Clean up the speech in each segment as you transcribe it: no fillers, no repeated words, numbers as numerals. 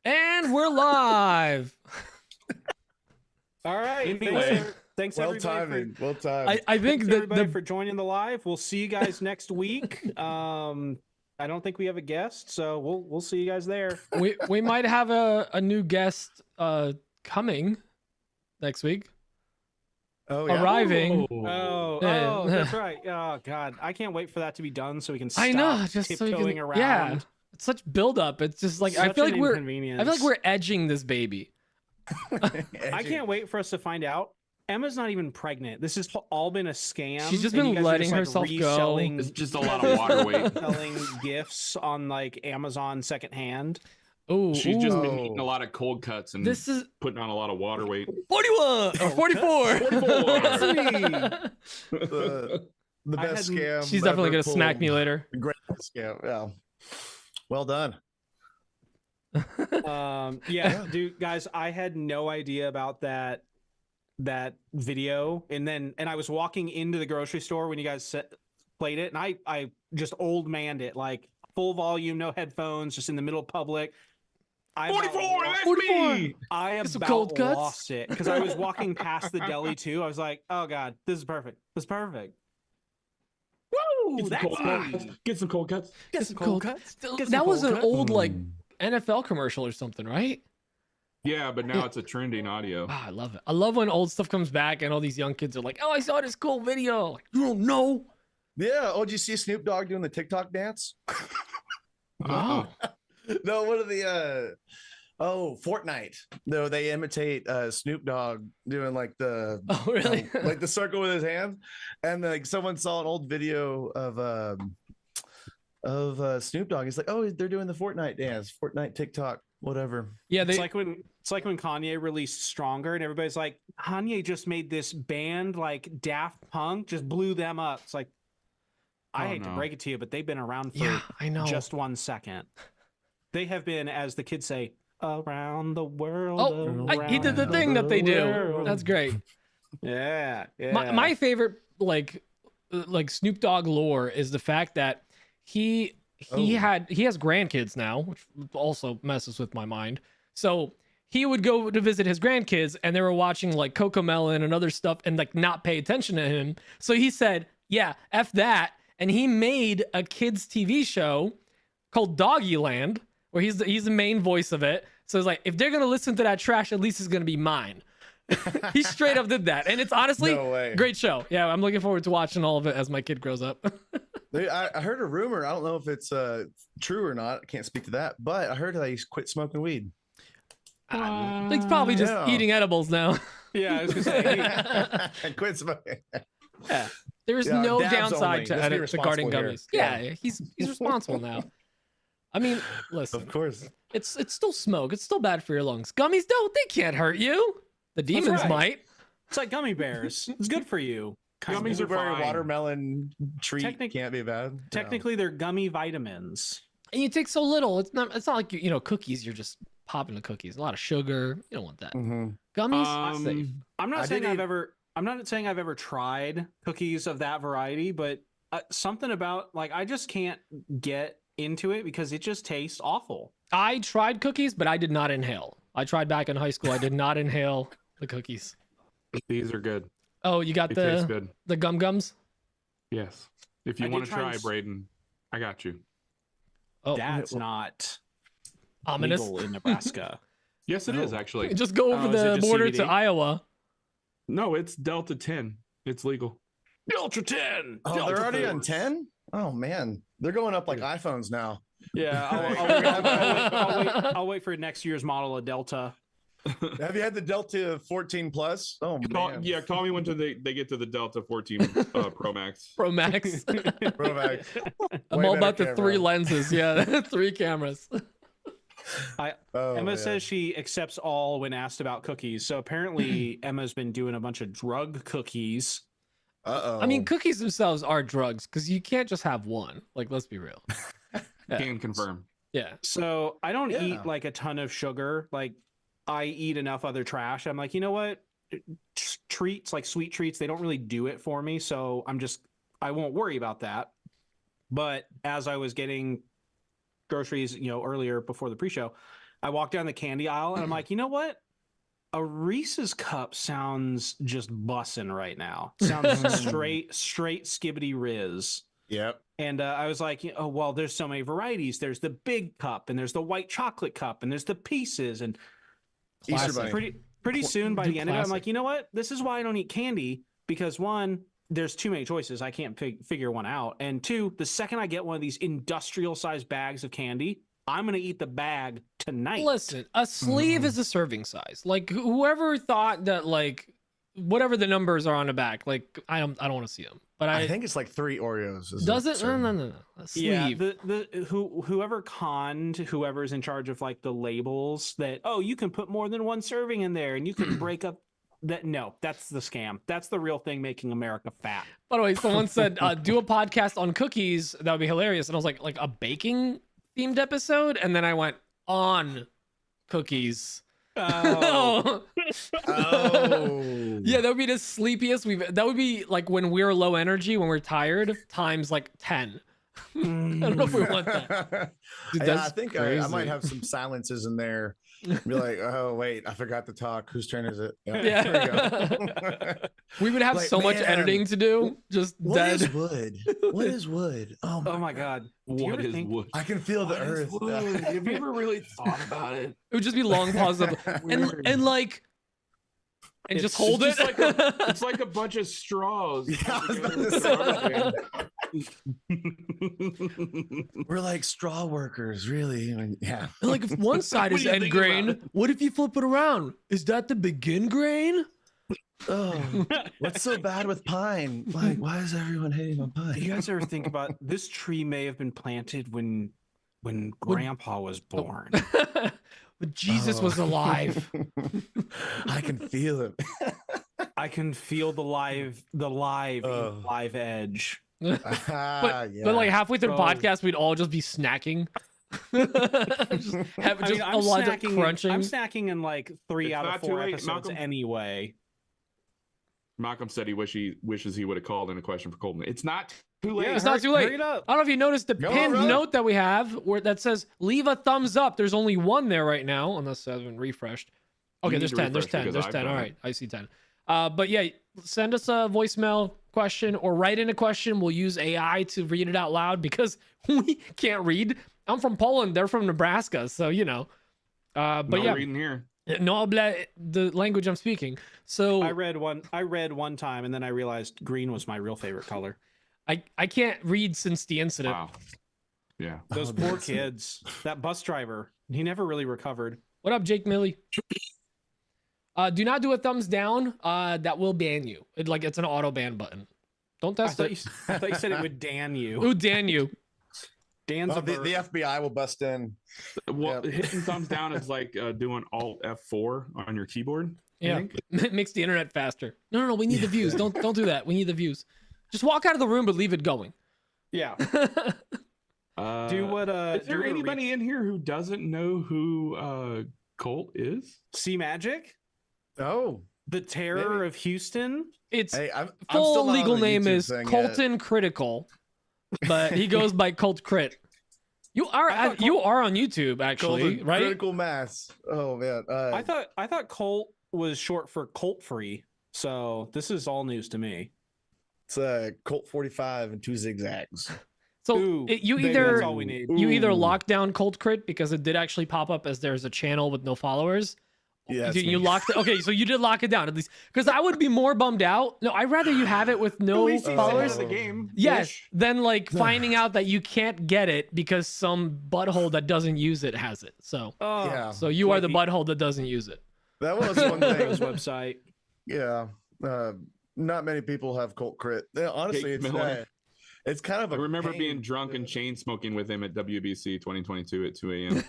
And we're live. All right. Anyway, thanks well everybody. timed. Well timed. I think Thanks that everybody for joining the live. We'll see you guys next week. I don't think we have a guest, so we'll see you guys there. we might have a new guest coming next week. Oh, yeah. Arriving. Oh, that's right. Oh God, I can't wait for that to be done so we can stop I know, just so you tiptoeing can, around. yeah. It's such build up. It's just like I Such feel an like we're inconvenience. edging this baby. I can't wait for us to find out. Emma's not even pregnant. This has all been a scam. She's just and been you guys are letting like, herself go. reselling- It's just a lot of water weight. selling gifts on like Amazon secondhand. Oh, She's just been eating a lot of cold cuts and this is putting on a lot of water weight. 41 or 44. The best scam. She's definitely ever gonna smack pulled. me later. The greatest scam. Yeah. Well done. Yeah, dude, guys, I had no idea about that video, and I was walking into the grocery store when you guys played it, and I just old manned it, like full volume, no headphones, just in the middle of public. 44, that's 44. me. I Get some about cold cuts. lost it because I was walking past the deli too. I was like, oh God, this is perfect. This is perfect. Woo! Get some That's cold cuts. me. Get some cold cuts. Get some cold cuts. Get some That was cold an cuts. old like NFL commercial or something, right? Yeah, but now it's a trending audio. Ah, I love it. I love when old stuff comes back and all these young kids are like, "Oh, I saw this cool video." Like, you don't know. Yeah. Oh, did you see Snoop Dogg doing the TikTok dance? Oh, No, one of the Fortnite. No, they imitate Snoop Dogg doing like the oh, really? like the circle with his hands, and like someone saw an old video of Snoop Dogg. He's like, oh, they're doing the Fortnite dance, Fortnite TikTok, whatever. Yeah, It's like when Kanye released Stronger, and everybody's like, Kanye just made this band like Daft Punk, just blew them up. It's like, I hate to break it to you, but they've been around for yeah, I know. just 1 second. They have been, as the kids say, around the world. Oh, he did the around thing that they do. world. That's great. Yeah, yeah. My favorite like Snoop Dogg lore is the fact that he has grandkids now, which also messes with my mind. So he would go to visit his grandkids and they were watching like Cocomelon and other stuff and like not pay attention to him. So he said, yeah, F that. And he made a kids TV show called Doggyland, where he's the main voice of it. So it's like, if they're gonna listen to that trash, at least it's gonna be mine. He straight up did that, and it's honestly No way. great show. Yeah, I'm looking forward to watching all of it as my kid grows up. I heard a rumor. I don't know if it's true or not. I can't speak to that, but I heard that he's quit smoking weed. He's probably just Yeah. eating edibles now. Yeah, I was gonna say. Quit smoking. Yeah, there's Yeah, no dabs downside only. to Let's be guarding responsible gummies. here. Yeah, he's responsible now. I mean, listen, Of course. it's still smoke. It's still bad for your lungs. Gummies they can't hurt you. The demons right. might. It's like gummy bears. It's good for you. Kind Gummies of. are Very fine. watermelon treat Technic- can't be bad. Technically, they're gummy vitamins. And you take so little. It's not like cookies. You're just popping the cookies. A lot of sugar. You don't want that. Mm-hmm. Gummies, safe. I'm not I saying did I've eat- ever. I'm not saying I've ever tried cookies of that variety, but something about like I just can't get into it because it just tastes awful. I tried cookies, but I did not inhale. I tried back in high school. I did not inhale the cookies. These are good. Oh, you got It tastes the good. gums? Yes. If you I want did to try try, this- Braden, I got you. Oh, That's not ominous. legal in Nebraska. Yes, it is actually. Just go over Oh, is it the just border CBD? to Iowa. No, it's Delta 10. It's legal. Delta 10. Oh, Delta they're already on Force. 10? Oh man. They're going up like iPhones now. Yeah, I'll wait for next year's model of Delta. Have you had the Delta 14 Plus? Oh man. Call me when they get to the Delta 14 Pro Max. Pro Max. Pro Max. I'm Way all better about the camera. 3 lenses. Yeah, 3 cameras. Oh, Emma man. says she accepts all when asked about cookies. So apparently Emma's been doing a bunch of drug cookies. Uh-oh. I mean, cookies themselves are drugs because you can't just have one. Like, let's be real. Yeah. Can confirm. Yeah. So I don't Yeah. eat like a ton of sugar. Like I eat enough other trash. I'm like, you know what? Treats, like sweet treats, they don't really do it for me. So I won't worry about that. But as I was getting groceries, earlier before the pre-show. I walked down the candy aisle and I'm like, you know what? A Reese's cup sounds just bussin' right now. Sounds straight skibbity Riz. Yep. And I was like, oh, well, there's so many varieties. There's the big cup, and there's the white chocolate cup, and there's the pieces. And Easter Bunny. pretty soon by the end of it, I'm classic. like, you know what? This is why I don't eat candy, because one, there's too many choices. I can't figure one out. And two, the second I get one of these industrial sized bags of candy, I'm going to eat the bag tonight. Listen, a sleeve is a serving size. Like whoever thought that like whatever the numbers are on the back, like I don't want to see them. But I think it's like 3 Oreos. Does it? No. A sleeve. Yeah, whoever conned whoever's in charge of like the labels that, oh, you can put more than one serving in there and you can break up that. No, that's the scam. That's the real thing making America fat. By the way, someone said do a podcast on cookies. That would be hilarious. And I was like a baking themed episode, and then I went on cookies. Oh. Yeah, that would be the sleepiest that would be like when we're low energy, when we're tired, times like 10. I don't know if we want that. Dude, I think I might have some silences in there. Be like, oh wait, I forgot to talk. Whose turn is it? Yeah. There we go. We would have Like, so much man, editing to do. Just What dead. is wood? What is wood? Oh my God. What is wood? I can feel the earth. Have you ever really thought about it? It would just be long pauses of, and like and just hold It's it. just it's like a bunch of straws. Yeah, I was about to We're like straw workers, really. I mean, yeah. Like if one side What is do you end think grain, about what if you flip it around? Is that the begin grain? Oh, what's so bad with pine? Like, why is everyone hating on pine? Do you guys ever think about this tree may have been planted when Grandpa was born? But Jesus was alive. I can feel it. I can feel the live edge. But like halfway through the Bro. podcast, we'd all just be snacking. just have just a lot of crunching. I'm snacking in like 3 It's out not of too 4 late, episodes Malcolm. anyway. Malcolm said he wishes he would have called in a question for Colton. It's not too late. Yeah, It's not too late. Hurry it up. I don't know if you noticed the No, pinned really? note that we have where that says leave a thumbs up. There's only one there right now, unless I haven't refreshed. Okay, You there's need to 10. There's refresh 10. because There's I've 10. done All it. right, I see 10. But yeah, send us a voicemail question or write in a question. We'll use AI to read it out loud because we can't read. I'm from Poland. They're from Nebraska, so you know. But No yeah, reading here. no, the language I'm speaking. So I read one time and then I realized green was my real favorite color. I can't read since the incident. Wow. Yeah. Those Oh, poor that's- kids. That bus driver, he never really recovered. What up, Jake Millie? Do not do a thumbs down. That will ban you. It's an auto ban button. Don't I test thought, it. I thought you said it would Dan you. Ooh, Dan you. Dan's Oh, a the bird. FBI will bust in. Well, Yep. hitting thumbs down is like doing Alt F4 on your keyboard. I Yeah, think. it makes the internet faster. No. We need the views. Don't do that. We need the views. Just walk out of the room, but leave it going. Yeah. Uh, Do what? Is there anybody in here who doesn't know who Colt is? See Magic? Oh, The Terror Maybe. of Houston? It's hey, I'm full still not on legal the name YouTube is thing yet. Colton Critical, but he goes by Colt Crit. You are I thought you are on YouTube actually, Colton right? Critical mass. Oh man. I thought Colt was short for Colt Free. So this is all news to me. It's Colt 45 and 2 zigzags. So Ooh, you baby, either that's all we need. you either Ooh. lock down Colt Crit because it did actually pop up as there's a channel with no followers. Yeah, that's You me. locked it. Okay, so you did lock it down at least because I would be more bummed out. No, I'd rather you have it with no At least he's ahead followers. of the game. Yes, than like finding out that you can't get it because some butthole that doesn't use it has it. So Oh, Yeah. so you are Like the the- butthole that doesn't use it. That was one His thing. website. Yeah. Not many people have Colt Crit. Yeah, honestly, Jake it's Miller. it's kind of I a remember pain being drunk to- and chain smoking with him at WBC 2022 at 2 a.m.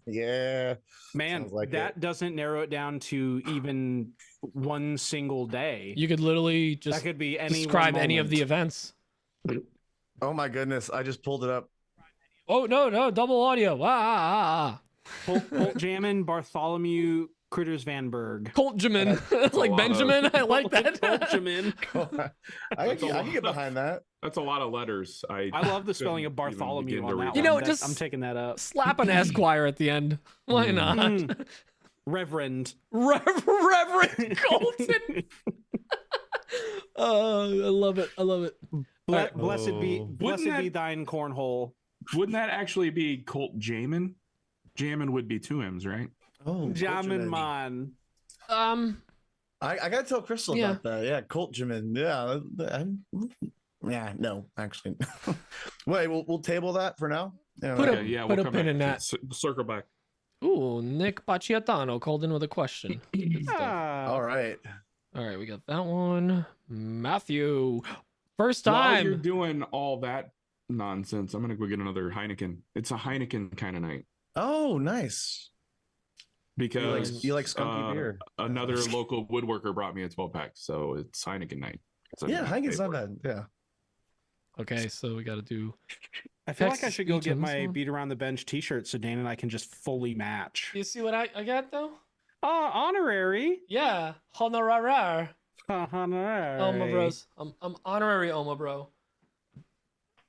Yeah. Man, Sounds like that doesn't narrow it down to even one single day. You could literally That just could be any describe one any of the moment. events. Oh my goodness. I just pulled it up. Oh no, double audio. Colt Jamin, Bartholomew Critters Van Berg. Coltjamin, like lot Benjamin. I like that. Coltjamin. I can get behind that. That's a lot of letters. I love the spelling of couldn't even Bartholomew begin to on read that You one. know, That's- just I'm taking that up. Slap an Esquire at the end. Why not? Reverend. Reverend Colton. Oh, I love it. I love it. Blessed be that- thine cornhole. Wouldn't that actually be Colt Jamin? Jamin would be 2 M's, right? Oh, Jamin Man. I gotta tell Crystal Yeah. about that. Yeah, Colt Jimin. Yeah, no, actually. Wait, we'll table that for now. Yeah, Put okay. a- Yeah, put a come pin back. in that. Circle back. Ooh, Nick Bacciatano called in with a question. Good stuff. All right. All right, we got that one. Matthew, first While you're time. doing all that nonsense, I'm gonna go get another Heineken. It's a Heineken kind of night Oh, nice. because You like skunky beer? Another local woodworker brought me a 12-pack, so it's Heineken night. So Yeah, I Heineken's pay not for it. bad. Yeah. Okay, so we got to do. I feel like I Texas should go get Eaton's my one. beat around the bench t-shirt so Dan and I can just fully match. You see what I got though? Oh, honorary. Yeah, honorar. Honorary. Oma bros. I'm honorary Oma bro.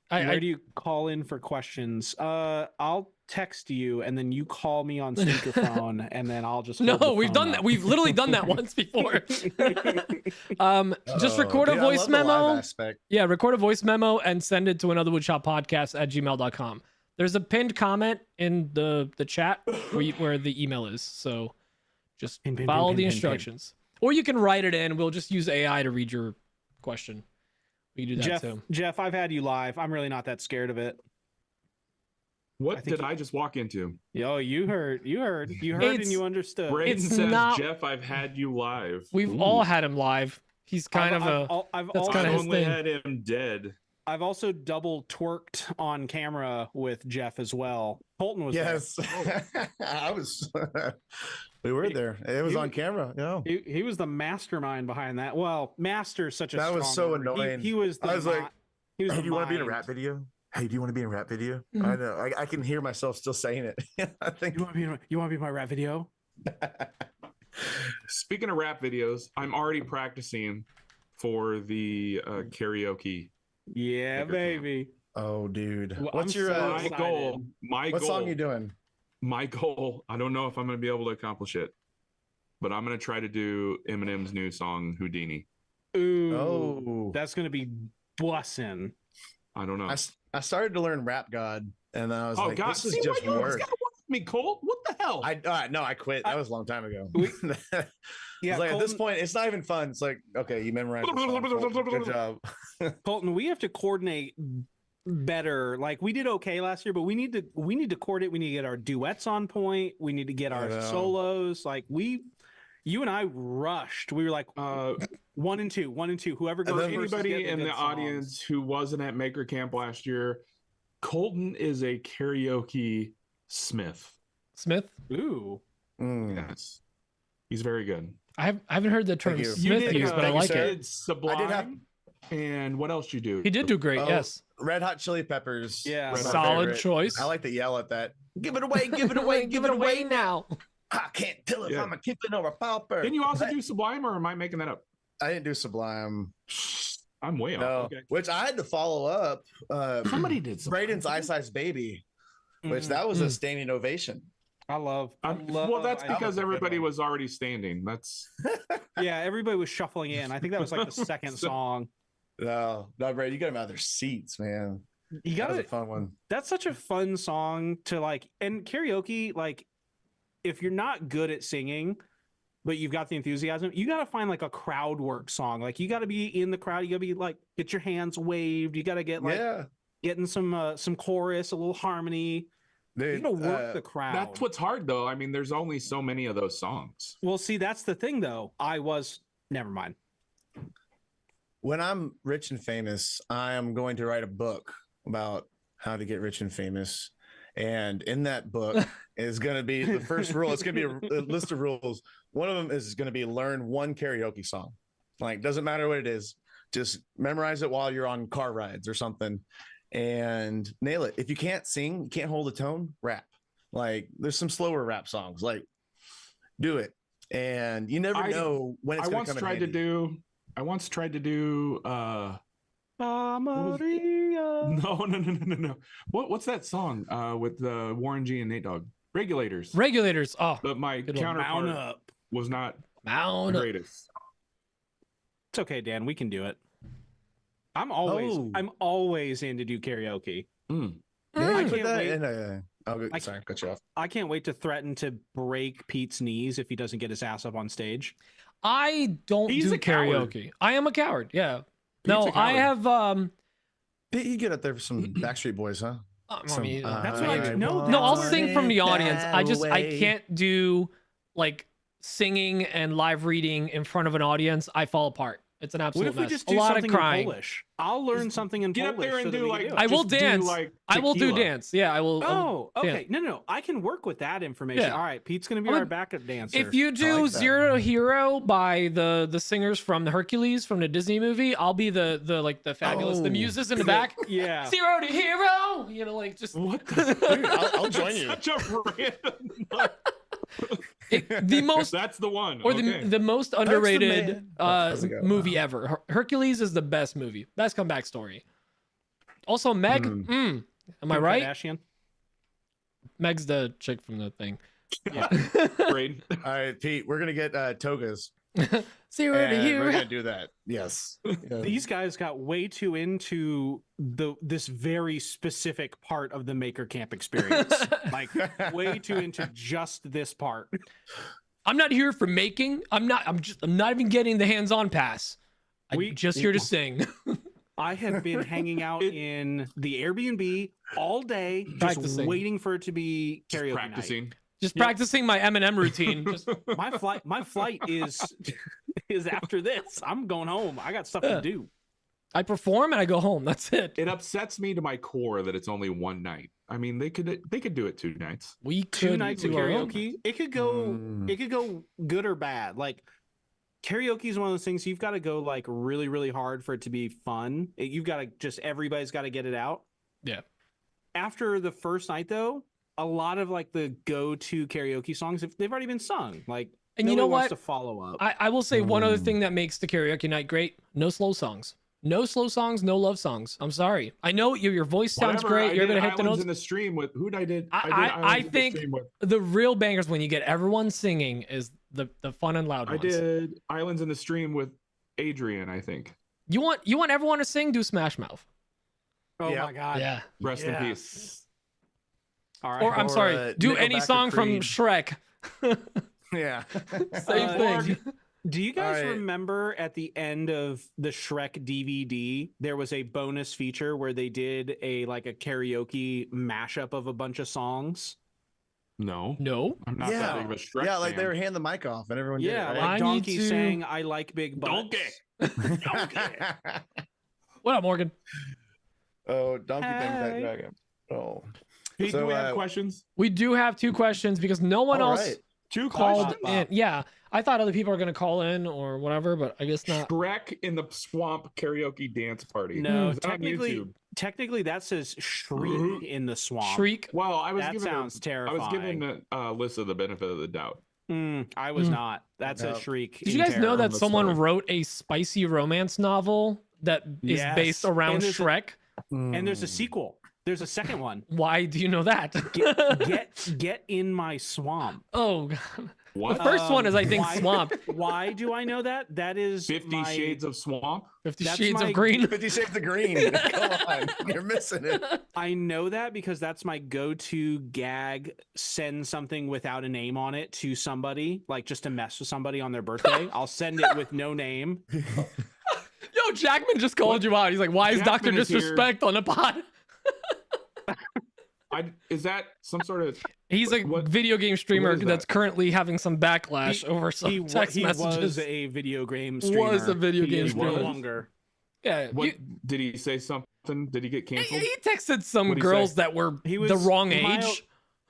Where do you call in for questions? I'll text you and then you call me on speakerphone and then I'll just No, hold the we've phone done up. that. We've literally done that once before. Just Oh, record a dude, I voice love the live memo. aspect. Yeah, record a voice memo and send it to anotherwoodshop@gmail.com. There's a pinned comment in the chat where the email is. So just Pin, follow pin, the pin, pin, pin. instructions. Or you can write it in. We'll just use AI to read your question. We can do that too. Jeff, I've had you live. I'm really not that scared of it. What I think did I just walk into? Yo, you heard, It's- and you understood. Braden It's says, not- Jeff, I've had you live. We've Ooh. all had him live. He's kind of I've that's also, kinda I've his only thing. had him dead. I've also double twerked on camera with Jeff as well. Colton was Yes. I was. We were there. It was he- on camera. Yeah. there. He was the mastermind behind that. Well, master such a That was strong so word. annoying. He was. I was like, he was Hey, the do you want to be in a mind. rap video? Hey, do you want to be in a rap video? Mhm. I know. I can hear myself still saying it. I think. You want to be in my rap video? Speaking of rap videos, I'm already practicing for the karaoke. Yeah, Maker baby. Oh, dude. Well, What's I'm your so My excited. goal. what song you doing? My goal. I don't know if I'm going to be able to accomplish it, but I'm going to try to do Eminem's new song Houdini. Ooh, Oh, that's gonna be bussin'. I don't know. I started to learn Rap God, and then I was Oh like, God! this is See, just why you always work. gotta work with me, Colt? What the hell? No, I quit. That was a long time ago. We- Yeah, It's like, at this Colton, point, it's not even fun. It's like, okay, you memorized the song. Cool. Good job. Colton, we have to coordinate better. Like we did okay last year, but we need to coordinate. We need to get our duets on point. We need to get I our know. solos. Like you and I rushed. We were like 1 and 2, 1 and 2. Whoever goes And For then first is anybody getting in the good songs. audience who wasn't at Maker Camp last year, Colton is a karaoke smith. Smith. Ooh, Mm. Yes, he's very good. I haven't heard the term Thank you. Smith used, but I thank you, like sir. it. Did Sublime. And what else you do? He did do great. Oh, Yes. Red Hot Chili Peppers. Yeah. was my Solid favorite. choice. I like to yell at that. Give it away, give it away, give it away. now. I can't tell if Yeah. I'm a kimpin' or a pauper. Didn't you also do Sublime, or am I making that up? I didn't do Sublime. I'm way off. No, Okay. which I had to follow up. Somebody did Sublime. Braden's Ice Ice Baby, which Mm. that was a standing ovation. I love. Well, that's That was because a good everybody one. was already standing. That's Yeah, everybody was shuffling in. I think that was like the second song. No, Braden, you got them out of their seats, man. You That got was a to fun one. That's such a fun song to like. And karaoke, like, if you're not good at singing, but you've got the enthusiasm, you got to find like a crowd work song. Like, you got to be in the crowd. You got to be like, get your hands waved. You got to get like Yeah, getting some chorus, a little harmony. You dude. got to work the crowd. that's what's hard though. I mean, there's only so many of those songs. Well, see, that's the thing though. Never mind. When I'm rich and famous, I am going to write a book about how to get rich and famous. And in that book is going to be the first rule. It's going to be a list of rules. One of them is going to be learn one karaoke song. Like, doesn't matter what it is. Just memorize it while you're on car rides or something and nail it. If you can't sing, you can't hold a tone, rap. Like, there's some slower rap songs. Like, do it. and you never know when it's going to come in handy. I once tried to do Maria. No. What's that song with Warren G and Nate Dogg? Regulators. Oh, But my counterpart was not the greatest. It's okay, Dan. We can do it. I'm always in to do karaoke. Yeah, I can't wait. Sorry, cut you off. I can't wait to threaten to break Pete's knees if he doesn't get his ass up on stage. I don't He's do a coward. karaoke. I am a coward. Yeah. Pete's a I coward. have Pete, you get up there for some Backstreet Boys, huh? I mean, that's what I know. no, I'll sing from the audience. I away. can't do like singing and live reading in front of an audience. I fall apart. It's an What absolute if we mess. just A do lot of something in crying. Polish? I'll learn something in Get Polish. up there and so that do we like. can do it. I will just do, dance. like, I will do tequila. dance. Yeah, I will. Oh, okay. dance. No. I can work with that information. Yeah. All right, Pete's gonna be our backup dancer. If you do like that. Zero Hero by the singers from the Hercules from the Disney movie, I'll be the fabulous the muses in the back. yeah, Zero to Hero, you know, like just What the? Dude, I'll join you. Such a random. the most That's the one. or Okay. the most the underrated man. How's it go? movie ever. Hercules is the best movie. Best comeback story. Also, Meg. Am I Kim right? Kardashian. Meg's the chick from the thing. Yeah. Braden. All right, Pete, we're gonna get togas. Zero to And we're Hero. gonna do that. Yes. Yeah. These guys got way too into this very specific part of the Maker Camp experience. Like way too into just this part. I'm not here for making. I'm not even getting the hands-on pass. I'm just here to sing. I have been hanging out in the Airbnb all day, just Practicing. waiting for it to be Just karaoke practicing. night. Just Yep. practicing my Eminem routine. Just My flight is after this. I'm going home. I got stuff to do. I perform and I go home. That's it. It upsets me to my core that it's only one night. I mean, they could do it 2 nights. We Two could nights of do our own. karaoke. It could go good or bad. Like karaoke is one of those things you've got to go like really, really hard for it to be fun. You've got to just everybody's got to get it out. Yeah. After the first night though, a lot of like the go-to karaoke songs, they've already been sung. Like, And you nobody know wants what? to follow up. I will say one other thing that makes the karaoke night great: no slow songs. No slow songs, no love songs. I'm sorry. I know your voice sounds Whatever, great. I You're did able to hit the Islands notes. in the stream with who did I did? I think the real bangers when you get everyone singing is the fun and loud I ones. did Islands in the Stream with Adrian. I think. You want everyone to sing? Do Smash Mouth. Oh Yeah. my god. Yeah. Rest in Yes. peace. All right. Or I'm sorry. Do any Nickelback or song from Creed. Shrek. Yeah. Same thing. Do you guys All right. remember at the end of the Shrek DVD, there was a bonus feature where they did a karaoke mashup of a bunch of songs? No, No. I'm not that big of a Shrek Yeah, like fan. they were handing the mic off and everyone Yeah, did it, like I need Donkey to- saying "I like big butts." Donkey. right? What up, Morgan? Oh, Donkey Kong Fat Hey. Dragon. Oh. Pete, So, do we have questions? We do have 2 questions because no one All else right. 2 called questions. in. Yeah. I thought other people are going to call in or whatever, but I guess not. Shrek in the Swamp karaoke dance party. No, Is that on YouTube? technically that says "shriek in the swamp." Shriek. Well, I was That given sounds I terrifying. was given Alyssa the benefit of the doubt. I was Hmm. not. That's No. a shriek. Did you in guys know terror. that Let's someone start. wrote a spicy romance novel that is Yes. based around And there's a- Shrek? And there's a sequel. There's a second one. Why do you know that? Get in my swamp. Oh, God. What? The first one is, I think, why- Swamp. Why do I know that? That is 50 my- Shades of Swamp? 50 That's Shades my- of Green. 50 Shades of Green. Come on. You're missing it. I know that because that's my go-to gag. Send something without a name on it to somebody, like just to mess with somebody on their birthday. I'll send it with no name. Yo, Jackman just called you out. He's like, why is Dr. Jackman is here. Disrespect on a pod? Is that some sort of He's a What- video game streamer is that? that's currently having some backlash over some He text messages. was a video game streamer. Was a video He game is no streamer. longer. Yeah, what did he say something? Did he get canceled? he texted some What'd he girls say? that were He was the wrong mild- age.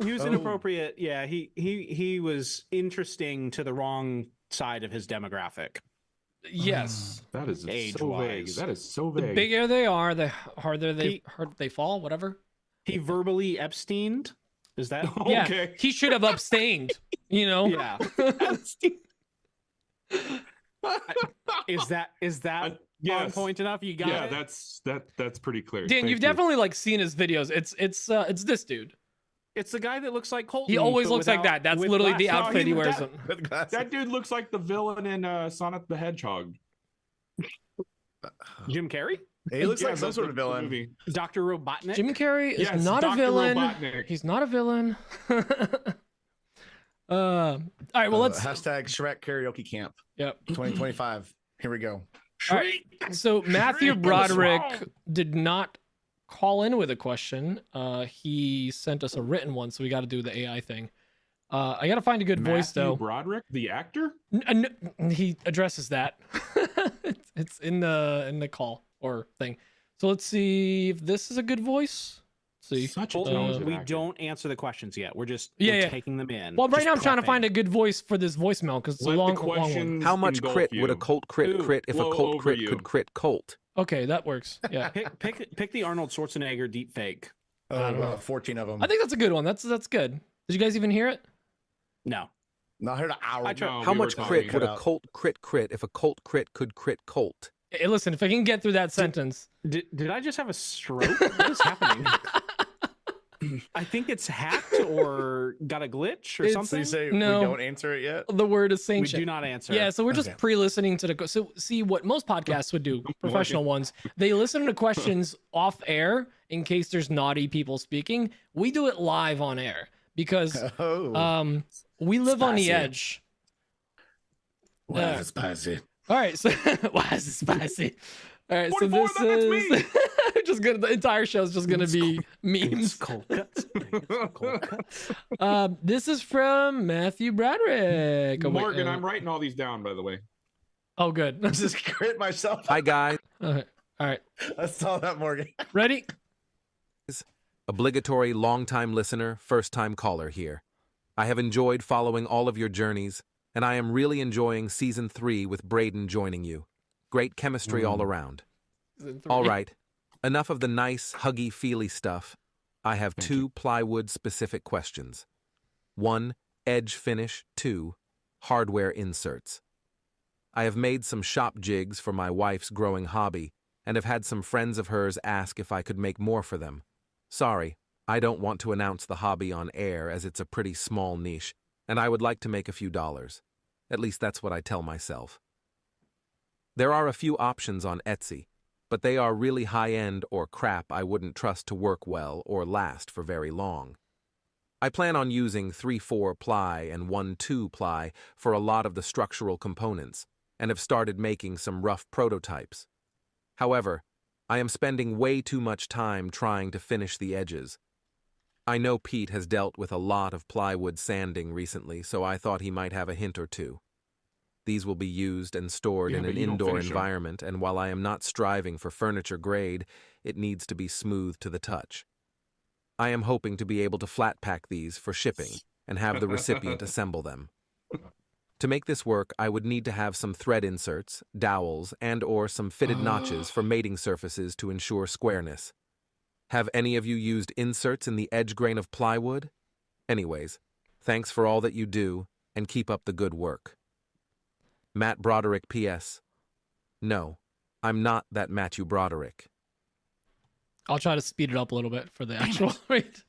He was Oh. inappropriate. Yeah, he was interesting to the wrong side of his demographic. Yes. That is so vague. Age-wise. That is so The vague. bigger they are, the harder He- they fall, whatever. He verbally Epsteined. Is that? Yeah, Okay. he should have abstained, you know? Yeah. Is that on Yes. point enough? You got Yeah, it. that's pretty clear. Dan, Thank you've you. definitely like seen his videos. It's this dude. It's the guy that looks like Colton. He always but looks like without- that. That's with literally the glasses. outfit he wears. That dude looks like the villain in Sonic the Hedgehog. Jim Carrey, He looks Yeah, like some the- sort of the villain. movie. Dr. Robotnik. Jim Carrey is Yes, not a Dr. villain. Robotnik. He's not a villain. All right, well let's. Hashtag Shrek karaoke camp Yep. 2025. Here we go. All right. So Matthew Broderick did not call in with a question. He sent us a written one, so we got to do the AI thing. I got to find a good voice Matthew though. Broderick, the actor. He addresses that. It's in the call or thing. So let's see if this is a good voice. Let's see. Such a Colton, talented we actor. don't answer the questions yet. We're just Yeah. taking them in. Well, right Just now I'm trying to prepping. find a good voice for this voicemail because it's a Let long, the long one. questions How much engulf crit you. would a Colt crit Ooh, crit if a blow Colt over crit you. could crit Colt? Okay, that works. Yeah, Pick the Arnold Schwarzenegger deep fake. I don't know. 14 of them. I think that's a good one. That's good. Did you guys even hear it? No. No, I heard an hour. I tried- No, How we were much talking crit would a about- Colt crit if a Colt crit could crit Colt? Hey, listen, if I can get through that sentence. Did I just have a stroke? What is happening? I think it's hacked or got a glitch or It's- So something. you say No. we don't answer it yet? The word is We sanctioned. do not answer. Yeah, so we're just Okay. pre-listening to the. So see what most podcasts would do, professional ones. They listen to questions off air in case there's naughty people speaking. We do it live on air because Oh, we live on the Spicy. edge. wow, that's spicy. All right, so why is it spicy? All right, so 44, this that's is just gonna. The entire show is just gonna be memes. Cold cuts. Cold cuts. This is from Matthew Broderick. Oh, wait, Morgan, I'm writing all these down, by the way. Oh, good. I just crit myself. Hi guys, Okay. All right, I saw that, Morgan. ready? obligatory long-time listener, first-time caller here. I have enjoyed following all of your journeys, and I am really enjoying season 3 with Braden joining you. Great chemistry all around. All right, enough of the nice, huggy, feely stuff. I have Thank two plywood-specific questions. 1, edge finish. 2, hardware inserts. I have made some shop jigs for my wife's growing hobby, and have had some friends of hers ask if I could make more for them. Sorry, I don't want to announce the hobby on air as it's a pretty small niche, and I would like to make a few dollars. At least that's what I tell myself. There are a few options on Etsy, but they are really high-end or crap I wouldn't trust to work well or last for very long. I plan on using 3/4 ply and 1/2 ply for a lot of the structural components, and have started making some rough prototypes. However, I am spending way too much time trying to finish the edges. I know Pete has dealt with a lot of plywood sanding recently, so I thought he might have a hint or two. These will be used and stored Yeah, in but an you don't indoor finish 'em. environment, and while I am not striving for furniture grade, it needs to be smooth to the touch. I am hoping to be able to flat pack these for shipping and have the recipient assemble them. To make this work, I would need to have some thread inserts, dowels, and or some fitted notches for mating surfaces to ensure squareness. Have any of you used inserts in the edge grain of plywood? Anyways, thanks for all that you do, and keep up the good work. Matt Broderick P.S. No, I'm not that Matthew Broderick. I'll try to speed it up a little bit for the actual read.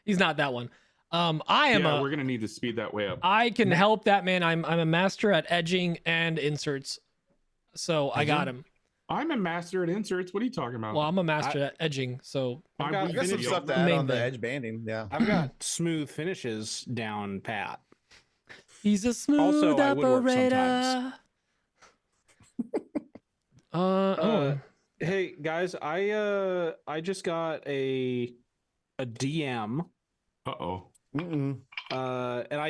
He's not that one. I am Yeah, we're gonna need to speed that way up. I can help that man. I'm a master at edging and inserts. So I got him. I'm a master at inserts. What are you talking about? Well, I'm a master at edging, so I've I'm got- I got some video. stuff to add Main on the thing. edge banding. Yeah. I've got smooth finishes down pat. he's a smooth Also, I woodwork operator. Uh, Hey guys, I just got a DM, Uh-oh. Mm-mm. and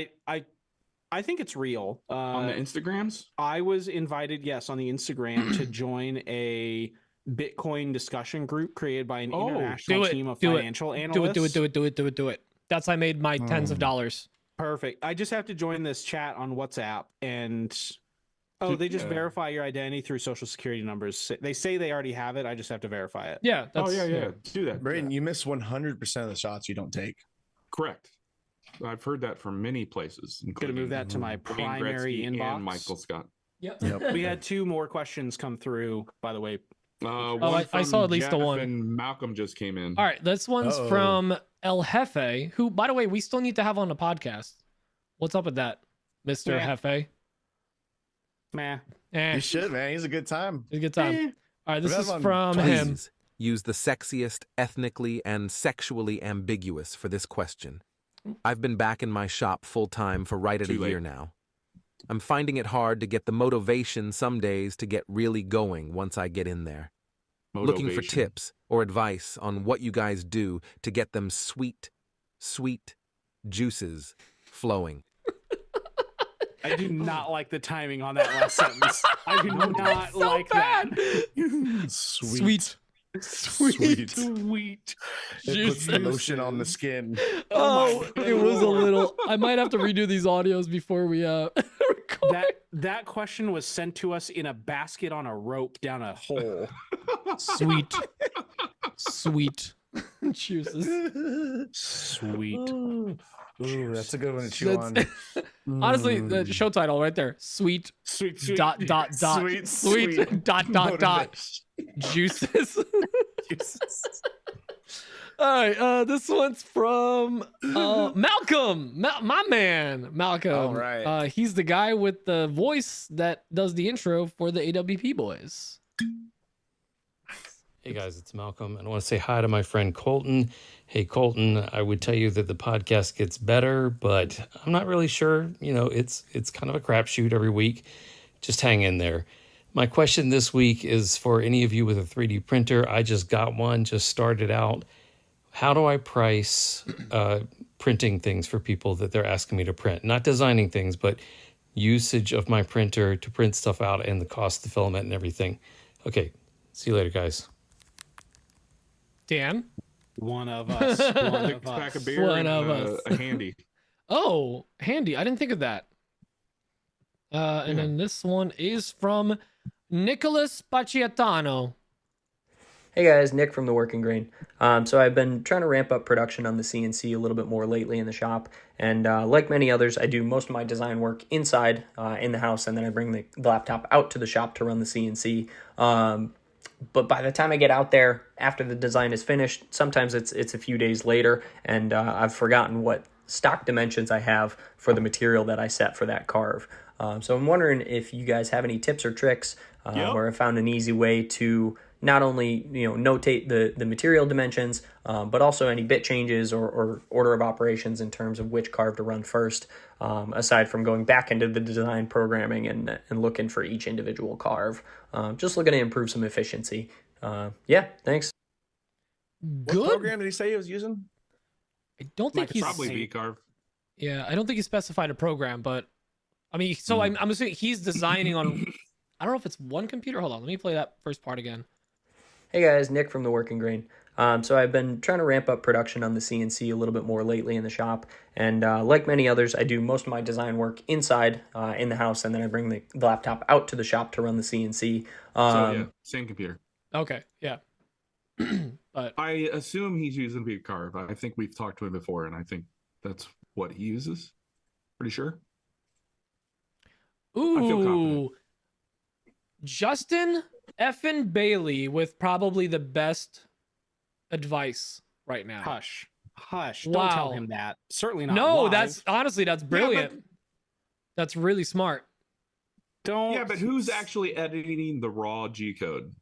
I think it's real. On the Instagrams? I was invited, yes, on the Instagram to join a Bitcoin discussion group created by an Oh, international do it, team of do it, financial analysts. do it. That's how I made my tens of dollars. Perfect. I just have to join this chat on WhatsApp, and they just Yeah. verify your identity through social security numbers. They say they already have it. I just have to verify it. Yeah. That's, Oh, yeah. Do that. Braden, you miss 100% of the shots you don't take. Correct. I've heard that from many places. Gonna including move that to my Wayne primary Gretzky inbox. and Michael Scott. Yep. We had 2 more questions come through, by the way. I saw at least the Jeff one. And Malcolm just came in. All right, this one's from El Jefe, who, by the way, we still need to have on the podcast. What's up with that, Mr. Jefe? Meh. You should, man. He's a good time. It's a good time. All right, this is on from him. Please use the sexiest, ethnically, and sexually ambiguous for this question. I've been back in my shop full time for right at a year now. I'm finding it hard to get the motivation some days to get really going once I get in there. Looking for tips or advice on what you guys do to get them sweet juices flowing. I do not like the timing on that last sentence. I do not like that. Sweet. Sweet. It puts the lotion on the skin. Oh, it was a little. I might have to redo these audios before we record. That question was sent to us in a basket on a rope down a hole. Sweet juices. Sweet. Ooh, that's a good one to chew on. Honestly, the show title right there. Sweet. Sweet. Dot. Sweet. Dot. Juices. All right. This one's from Malcolm. My man, Malcolm. All right. He's the guy with the voice that does the intro for the AWP boys. Hey guys, it's Malcolm, and I want to say hi to my friend Colton. Hey Colton, I would tell you that the podcast gets better, but I'm not really sure. You know, it's kind of a crapshoot every week. Just hang in there. My question this week is for any of you with a 3D printer. I just got one, just started out. How do I price printing things for people that they're asking me to print? Not designing things, but usage of my printer to print stuff out and the cost of filament and everything. Okay, see you later, guys. Dan? One of us. One of Pack us. of beer One and of us. a handy. Oh, handy. I didn't think of that. And then this one is from Nicholas Paciatano. Hey guys, Nick from The Working Grain. So I've been trying to ramp up production on the CNC a little bit more lately in the shop. And like many others, I do most of my design work inside in the house, and then I bring the laptop out to the shop to run the CNC. But by the time I get out there, after the design is finished, sometimes it's a few days later, and I've forgotten what stock dimensions I have for the material that I set for that carve. So I'm wondering if you guys have any tips or tricks where I found an easy way to not only notate the material dimensions, but also any bit changes or order of operations in terms of which carve to run first, aside from going back into the design programming and looking for each individual carve. Just looking to improve some efficiency. Yeah, thanks. Good. What program did he say he was using? I don't think he's Probably V-carve. Yeah, I don't think he specified a program, but I mean, so I'm assuming he's designing on. I don't know if it's one computer. Hold on, let me play that first part again. Hey guys, Nick from The Working Grain. So I've been trying to ramp up production on the CNC a little bit more lately in the shop. And like many others, I do most of my design work inside in the house, and then I bring the laptop out to the shop to run the CNC. Same computer. Okay, yeah. But I assume he's using V-carve. I think we've talked to him before, and I think that's what he uses. Pretty sure. ooh, I feel confident. Justin effin Bailey with probably the best advice right now. Hush. Don't Wow. tell him that. Certainly not. No, live. that's honestly that's brilliant. That's really smart. Don't. Yeah, but who's actually editing the raw G code?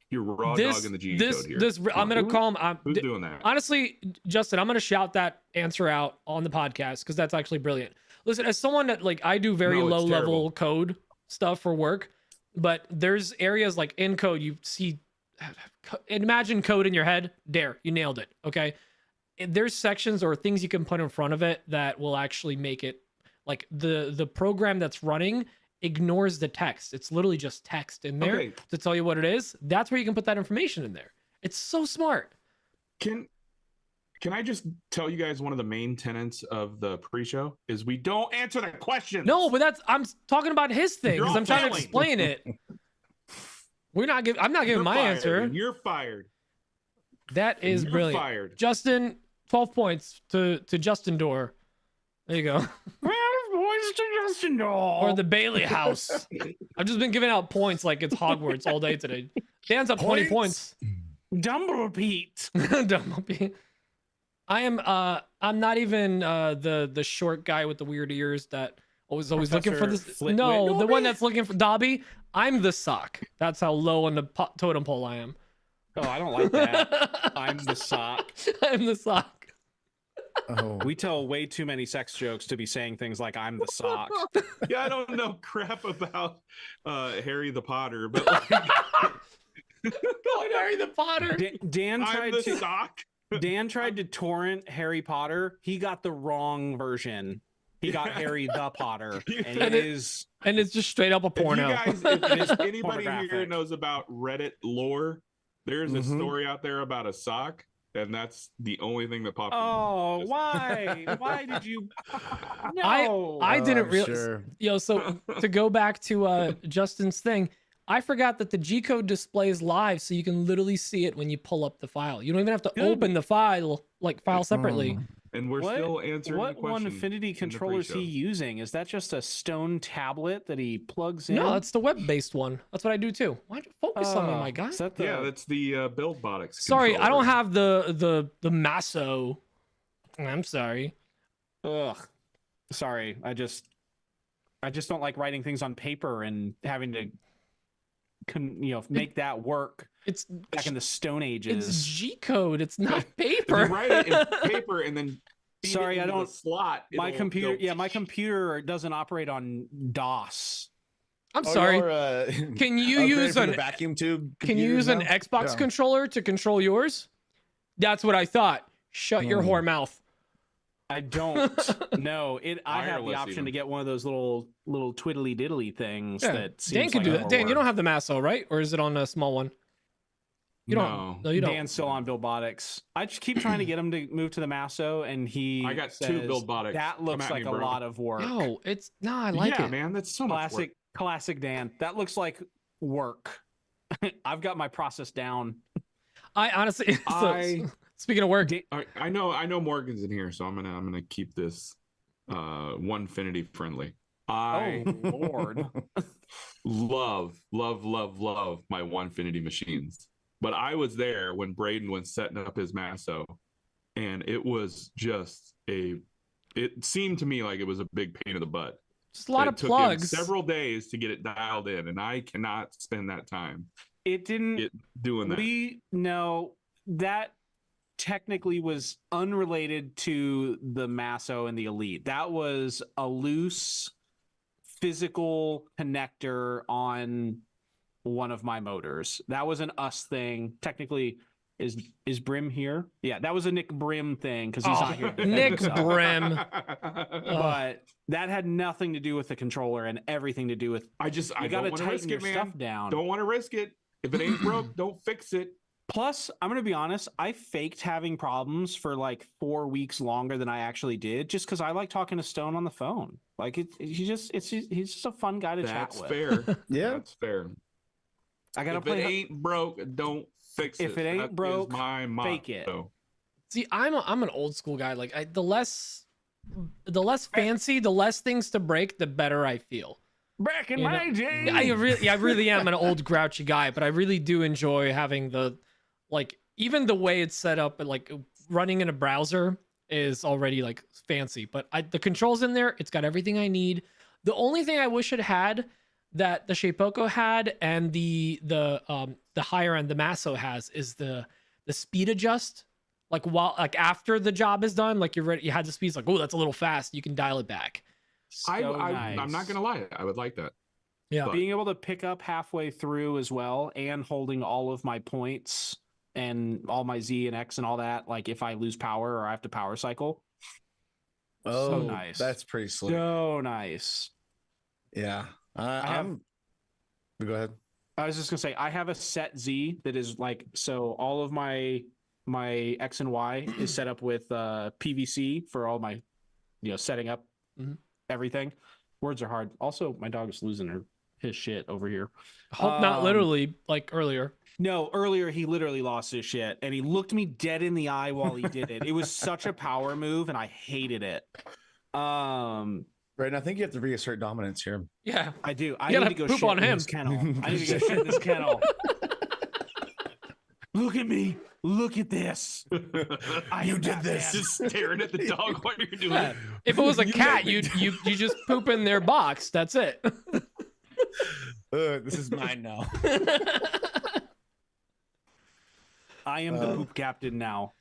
You're raw dogging the G code here. I'm gonna call him. Who's doing that? Honestly, Justin, I'm gonna shout that answer out on the podcast because that's actually brilliant. Listen, as someone that I do very No, it's low level terrible. code stuff for work, but there's areas like in code you see. Imagine code in your head. There, you nailed it. Okay, there's sections or things you can put in front of it that will actually make it like the program that's running ignores the text. It's literally just text in there to tell you what it is. That's where you can put that information in there. It's so smart. Can I just tell you guys one of the main tenets of the pre-show is we don't answer the questions. No, but I'm talking about his thing You're because all I'm trying to failing. explain it. I'm not giving my fired. answer. You're fired. That is You're brilliant. fired. Justin, 12 points to Justin Door. There you go. Gryffindor. Or the Bailey House. I've just been giving out points like it's Hogwarts all day today. Dan's up 20 points. Dumblepete. Dumblepete. I am I'm not even the short guy with the weird ears that always looking for this. Flitwick. No, the Dobby. one that's looking for Dobby. I'm the sock. That's how low on the totem pole I am. Oh, I don't like that. I'm the sock. I'm the sock. Oh, We tell way too many sex jokes to be saying things like "I'm the sock." Yeah, I don't know crap about Harry the Potter, but like, Going Harry the Potter. Dan I'm tried the to sock. Dan tried to torrent Harry Potter. He got the wrong version. He got Harry the Potter, and it is And it's just straight up a porno. If you guys, if anybody here pornographic. knows about Reddit lore, there's a Mhm. story out there about a sock, and that's the only thing that popped. Oh, Just- why? Why did you? No. I didn't I'm realize. sure. Yo, so to go back to Justin's thing, I forgot that the G code displays live, so you can literally see it when you pull up the file. You don't even have to Good. open the file separately. and we're still answering what the one question. Infinity in the controller is he pre-show. using? Is that just a stone tablet that he plugs in? No, it's the web-based one. That's what I do too. Why'd you focus on me, my guy? Is that the, Yeah, that's the BuildBotics. Sorry, I don't controller. have the Masso. I'm sorry. Ugh. Sorry, I just don't like writing things on paper and having to, make that work It's back in the Stone it's Ages. G code. It's not If you paper. write it in paper and then feed Sorry, it I into the don't- slot. My it'll computer, go- my computer doesn't operate on DOS. I'm Oh, sorry. you're, Can you upgraded use from an the vacuum tube? Can you use computers an now? Xbox Yeah. controller to control yours? That's what I thought. Shut your Hmm. whore mouth. I don't know. I have the Wireless option even. to get one of those little twiddly diddly things Yeah, that seems Dan can like do more that. Dan, you work. don't have the Masso, right? Or is it on a small one? You don't. No. No, you don't. Dan's still on BuildBotics. I just keep trying to get him to move to the Masso, and he I got two says, BuildBotics. That Come looks at like me, a bro." lot of work. No, I like yeah, it. man, that's so much work. Classic Dan. That looks like work. I've got my process down. I honestly. So, I- speaking of work, All right, I know Morgan's in here, so I'm gonna keep this Onefinity friendly. I Oh Lord. love my Onefinity machines. But I was there when Braden was setting up his Masso, and it was just it seemed to me like it was a big pain in the butt. just a lot It of took him plugs. several days to get it dialed in, and I cannot spend that time It didn't. doing that. We know that technically was unrelated to the Masso and the Elite. That was a loose physical connector on one of my motors. That was an us thing. Technically, is Brim here? Yeah, that was a Nick Brim thing because he's Oh, not here. to defend Nick himself. Brim. But that had nothing to do with the controller and everything to do with I you don't got to want to tighten risk your it, man. stuff down. Don't want to risk it. If it ain't broke, don't fix it. Plus, I'm gonna be honest. I faked having problems for like 4 weeks longer than I actually did, just because I like talking to Stone on the phone. Like he's just a fun guy to That's chat with. fair. Yeah. That's fair. I gotta If play. it ain't broke, don't fix it. If it ain't That is broke, my fake it. motto. See, I'm an old school guy. Like the less fancy, the less things to break, the better I feel. Back in You my know, day. I really am an old grouchy guy, but I really do enjoy having even the way it's set up, and like running in a browser is already like fancy. But the controls in there, it's got everything I need. The only thing I wish it had that the Shapeoko had and the higher end the Masso has is the speed adjust. Like after the job is done, like you're ready, you had the speeds like, oh, that's a little fast. You can dial it back. I'm not gonna lie. I would like that. Yeah. But- Being able to pick up halfway through as well, and holding all of my points and all my Z and X and all that. Like if I lose power or I have to power cycle. Oh, So nice. That's pretty slick. So nice. Yeah. have- I'm. Go ahead. I was just gonna say I have a set Z that is like, so all of my X and Y is set up with PVC for all my setting up Mhm. everything. Words are hard. Also, my dog is losing his shit over here. Hope not literally like earlier. No, earlier he literally lost his shit and he looked me dead in the eye while he did it. It was such a power move and I hated it. Right, and I think you have to reassert dominance here. Yeah. I do. I You need gotta to go poop shit on in him. this kennel. I need to go shit in this kennel. Look at me. Look at this. You did this. Just staring at the dog while you're doing Yeah. it. If it was a You cat, made me you just poop in their box. That's it. This is mine now. I am the poop captain now.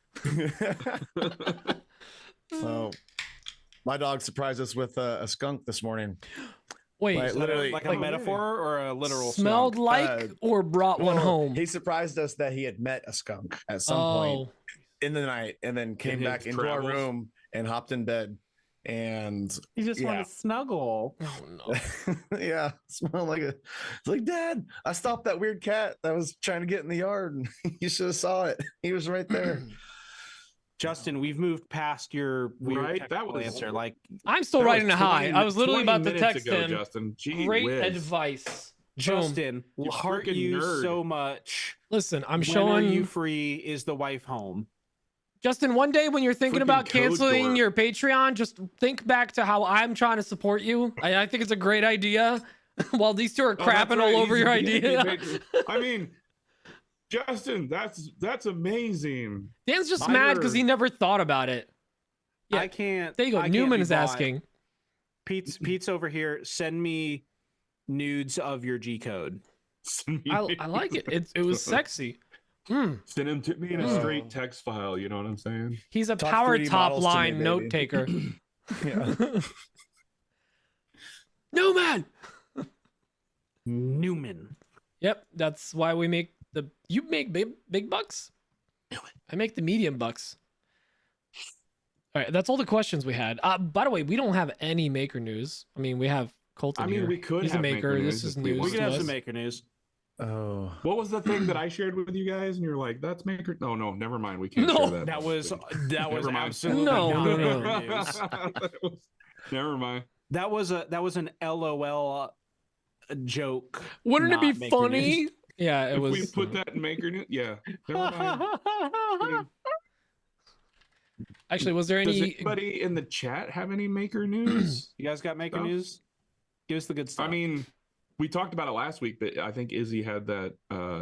So, my dog surprised us with a skunk this morning. Wait, Like, Is that literally, like a metaphor or a literal smelled skunk? like or brought one well, home? He surprised us that he had met a skunk at some Oh, point in the night, and then came his back into our travels? room and hopped in bed. And You just yeah. want to snuggle. oh no. yeah, smelled like it's like, Dad, I stopped that weird cat that was trying to get in the yard, and you should have saw it. He was right there. Justin, we've moved past your weird Right? That technical was- answer. Like I'm still That writing was a high. 20 I was literally 20 about to minutes text ago, him. Justin. Gee Great whiz. advice. Boom. Justin, You heart freaking you nerd. so much. Listen, I'm When showing are you free? Is the wife home? Justin, one day when you're thinking Freaking about code canceling dork. your Patreon, just think back to how I'm trying to support you. I think it's a great idea. While these two are Oh, that's crapping right, all over he's your a idea. VIP. I mean, Justin, that's amazing. Dan's just Mine mad because are- he never thought about it. Yeah. I can't. There you go. I can't Newman be is bought. asking. Pete's over here. Send me nudes of your G code. I like it. It was sexy. Hmm. Send him to me in a straight text file. You know what I'm saying? He's a Talk power 3D top models to me, line baby. note taker. Yeah. Newman. Newman. Yep, that's why we make the. You make big bucks. I make the medium bucks. All right, that's all the questions we had. By the way, we don't have any maker news. I mean, we have Colton. I mean, here. we could He's have a maker. maker This news is if we news. We wanted can to have us. some maker news. Oh, What was the thing that I shared with you guys? And you're like, "That's maker." No, never mind. We can't No. share that. That was Never mind. absolutely No, not no, maker no. news. Never mind. That was an LOL joke. Wouldn't it not be maker funny? news. Yeah, it If was. we put that in maker news, yeah. Never mind. Actually, was there Does any? anybody in the chat have any maker news? You guys got maker Stuff? news? Give us the good stuff. I mean, we talked about it last week, but I think Izzy had that.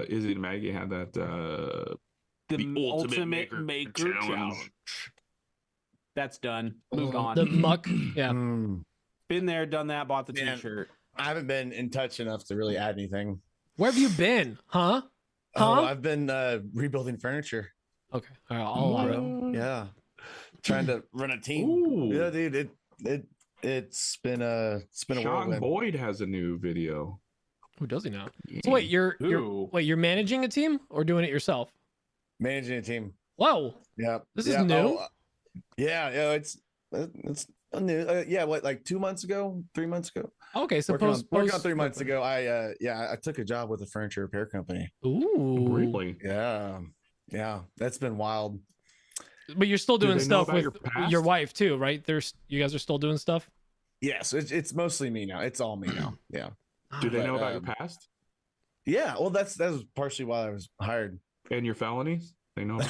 Izzy and Maggie had that. the ultimate maker maker challenge. That's done. Moved on. The muck. Yeah. Been there, done that. Bought the Man. T-shirt. I haven't been in touch enough to really add anything. Where have you been? Huh? Oh, Huh? I've been rebuilding furniture. Okay. All right. I'll allow it. Bro. Yeah, trying to run a team. Ooh. Yeah, dude, it's been a Sean whirlwind. Boyd has a new video. Who does he now? So wait, you're Ooh. you're managing a team or doing it yourself? Managing a team. Whoa. Yeah, This is yeah. new? Yeah, it's new. Yeah, what, like 2 months ago, 3 months ago? Okay. So Working on 3 months ago. I took a job with a furniture repair company. Ooh. Really? Yeah, that's been wild. But you're still Do doing they know stuff about with your past? your wife too, right? You guys are still doing stuff. Yeah, so it's mostly me now. It's all me now. Yeah, Do they But, know about your past yeah. Well, that was partially why I was hired. and your felonies? They know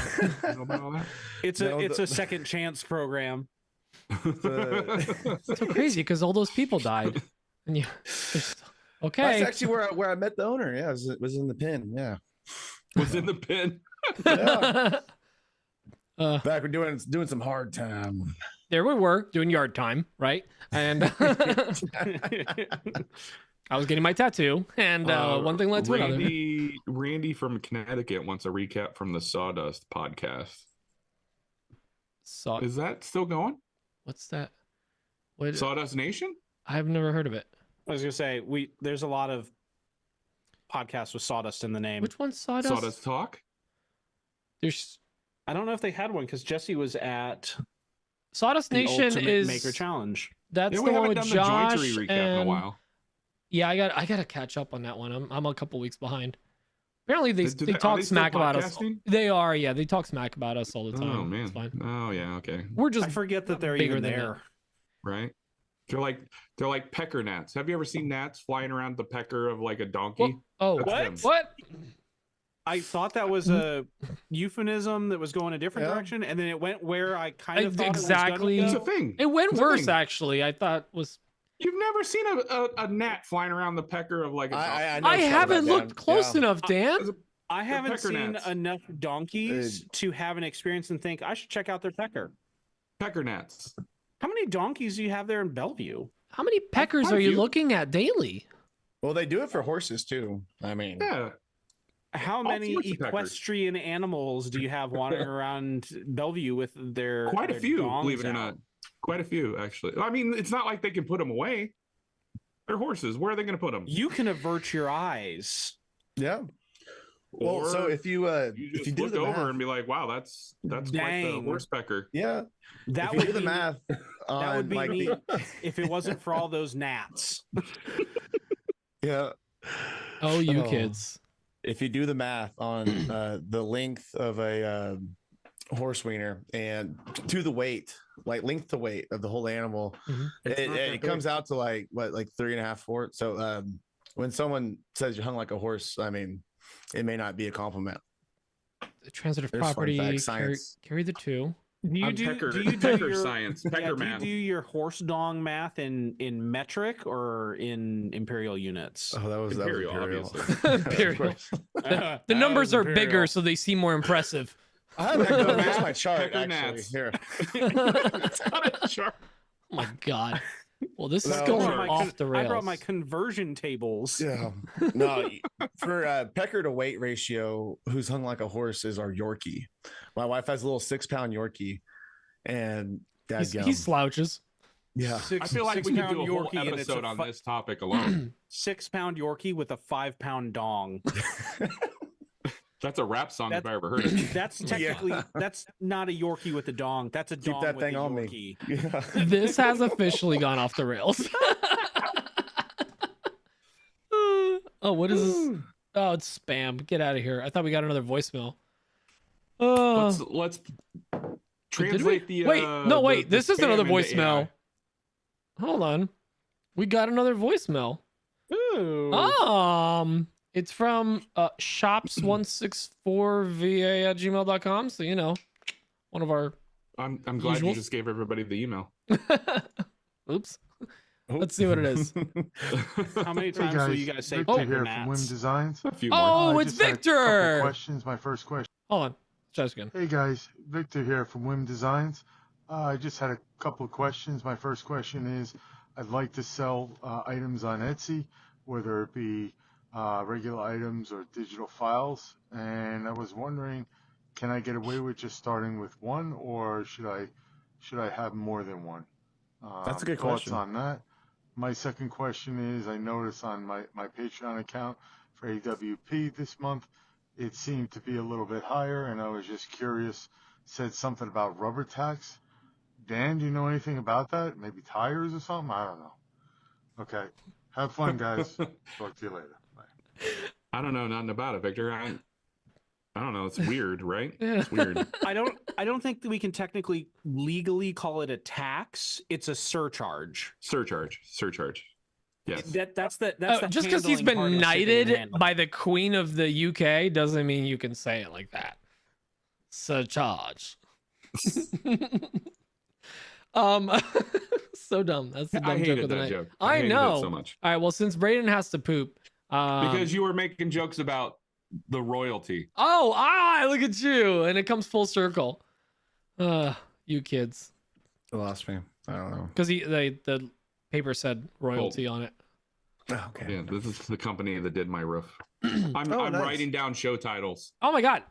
about all that. It's No, a second chance program. It's so crazy because all those people died, and you. Okay. That's actually where I met the owner. Yeah, it was in the pin. Yeah, Was in the pin. yeah. Back we're doing some hard time. There we were doing yard time, right? And I was getting my tattoo, and one thing led to another. Randy from Connecticut wants a recap from the Sawdust podcast. Is that still going? What's that? What? Sawdust Nation? I've never heard of it. I was gonna say there's a lot of podcasts with sawdust in the name. Which one's Sawdust? Sawdust Talk? There's I don't know if they had one because Jesse was at Sawdust the Nation Ultimate is Maker Challenge. That's Yeah, the we one haven't with done Josh the jointery recap and in a while. yeah, I got to catch up on that one. I'm a couple weeks behind. Apparently they Are talk they still smack about us. podcasting? They are, yeah. They talk smack about us all the time. Oh man. It's fine. Oh yeah, okay. We're just I forget that they're bigger even than there. Right? They're like pecker gnats. Have you ever seen gnats flying around the pecker of like a donkey? oh That's What? them. what? I thought that was a euphemism that was going a different Yeah. direction, and then it went where I kind of thought Exactly. It It's was a gonna thing. It went It's a worse thing. actually. I thought was You've never seen a gnat flying around the pecker of like a donkey? know I something haven't about looked that. close Yeah. enough, Dan. I haven't pecker seen gnats. enough donkeys to have an experience and think I should check out their pecker. Pecker gnats. How many donkeys do you have there in Bellevue? How many peckers quite a are you few. looking at daily? Well, they do it for horses too. I mean, Yeah. How many sorts of peckers. equestrian animals do you have wandering around Bellevue with their Quite a their few, dongs believe it or out? not. Quite a few, actually. I mean, it's not like they can put them away. They're horses. Where are they going to put them? You can avert your eyes. yeah. Well, so if you just do look the over math, and be like, wow, that's quite the Dang. horse pecker. yeah, That if you would do the be math on that would be like neat if it wasn't for all those gnats. yeah, Oh, you Oh. kids. if you do the math on the length of a horse wiener and to the weight, like length to weight of the whole animal, Mhm. it comes out to like 3.5, 4. So when someone says you hung like a horse, I mean, it may not be a compliment. The transitive There's fun property, facts, carry, science. carry the 2. Do you do, pecker, do you do pecker your science, pecker do you math. do your horse dong math in metric or in imperial units? Oh, that was Imperial, imperial. obviously. Imperial. The The numbers are bigger, so they seem more impressive. I have that going. Here's my chart. Pecker Actually, gnats. here. It's not a chart. Oh my god. Well, this is No, going sorry. off the rails. I brought my conversion tables. Yeah. No, for pecker to weight ratio, who's hung like a horse is our Yorkie. My wife has a little 6-pound Yorkie, and he slouches. yeah. I feel like we could do a whole Yorkie and it's episode on this topic alone. 6-pound Yorkie with a 5-pound dong. That's a rap song if That's- I ever heard it. That's technically that's not a Yorkie with a dong. That's a Keep dong that with thing a on Yorkie. me. Yeah. This has officially gone off the rails. Oh, what is this? Oh, it's spam. Get out of here. I thought we got another voicemail. Let's translate the. Wait, no, wait. the This is spam another into voicemail. AI. Hold on. We got another voicemail. Ooh. It's from shops164va@gmail.com. So, you know, one of our. I'm glad you Usuals? just gave everybody the email. Oops. Let's see what it is. How many Hey times will guys, you guys say Victor pecker here from Wim gnats? Designs. A few more. Oh, I it's just had a couple Victor. questions. My first question. Hold on. Try this again. Hey guys, Victor here from Wim Designs. I just had a couple of questions. My first question is, I'd like to sell items on Etsy, whether it be regular items or digital files, and I was wondering, can I get away with just starting with one, or should I have more than one? That's a good thoughts question. on that. My second question is, I noticed on my Patreon account for AWP this month, it seemed to be a little bit higher, and I was just curious. Said something about rubber tax. Dan, do you know anything about that? Maybe tires or something? I don't know. Okay. Have fun, guys. Talk to you later. Bye. I don't know nothing about it, Victor. I don't know. It's weird, right? Yeah. It's weird. I don't think that we can technically legally call it a tax. It's a surcharge. Surcharge. Yes. That's the Just because he's handling part been of shipping and knighted handling. by the Queen of the UK doesn't mean you can say it like that. Surcharge. So dumb. That's the I dumb joke hated of the that night. joke. I hated it know. so much All right. Well, since Braden has to poop, because you were making jokes about the royalty. look at you, and it comes full circle. You kids, Lost me. I don't know. because the paper said royalty on it. Oh, okay. Yeah, this is the company that did my roof. I'm nice. writing down show titles. Oh my God.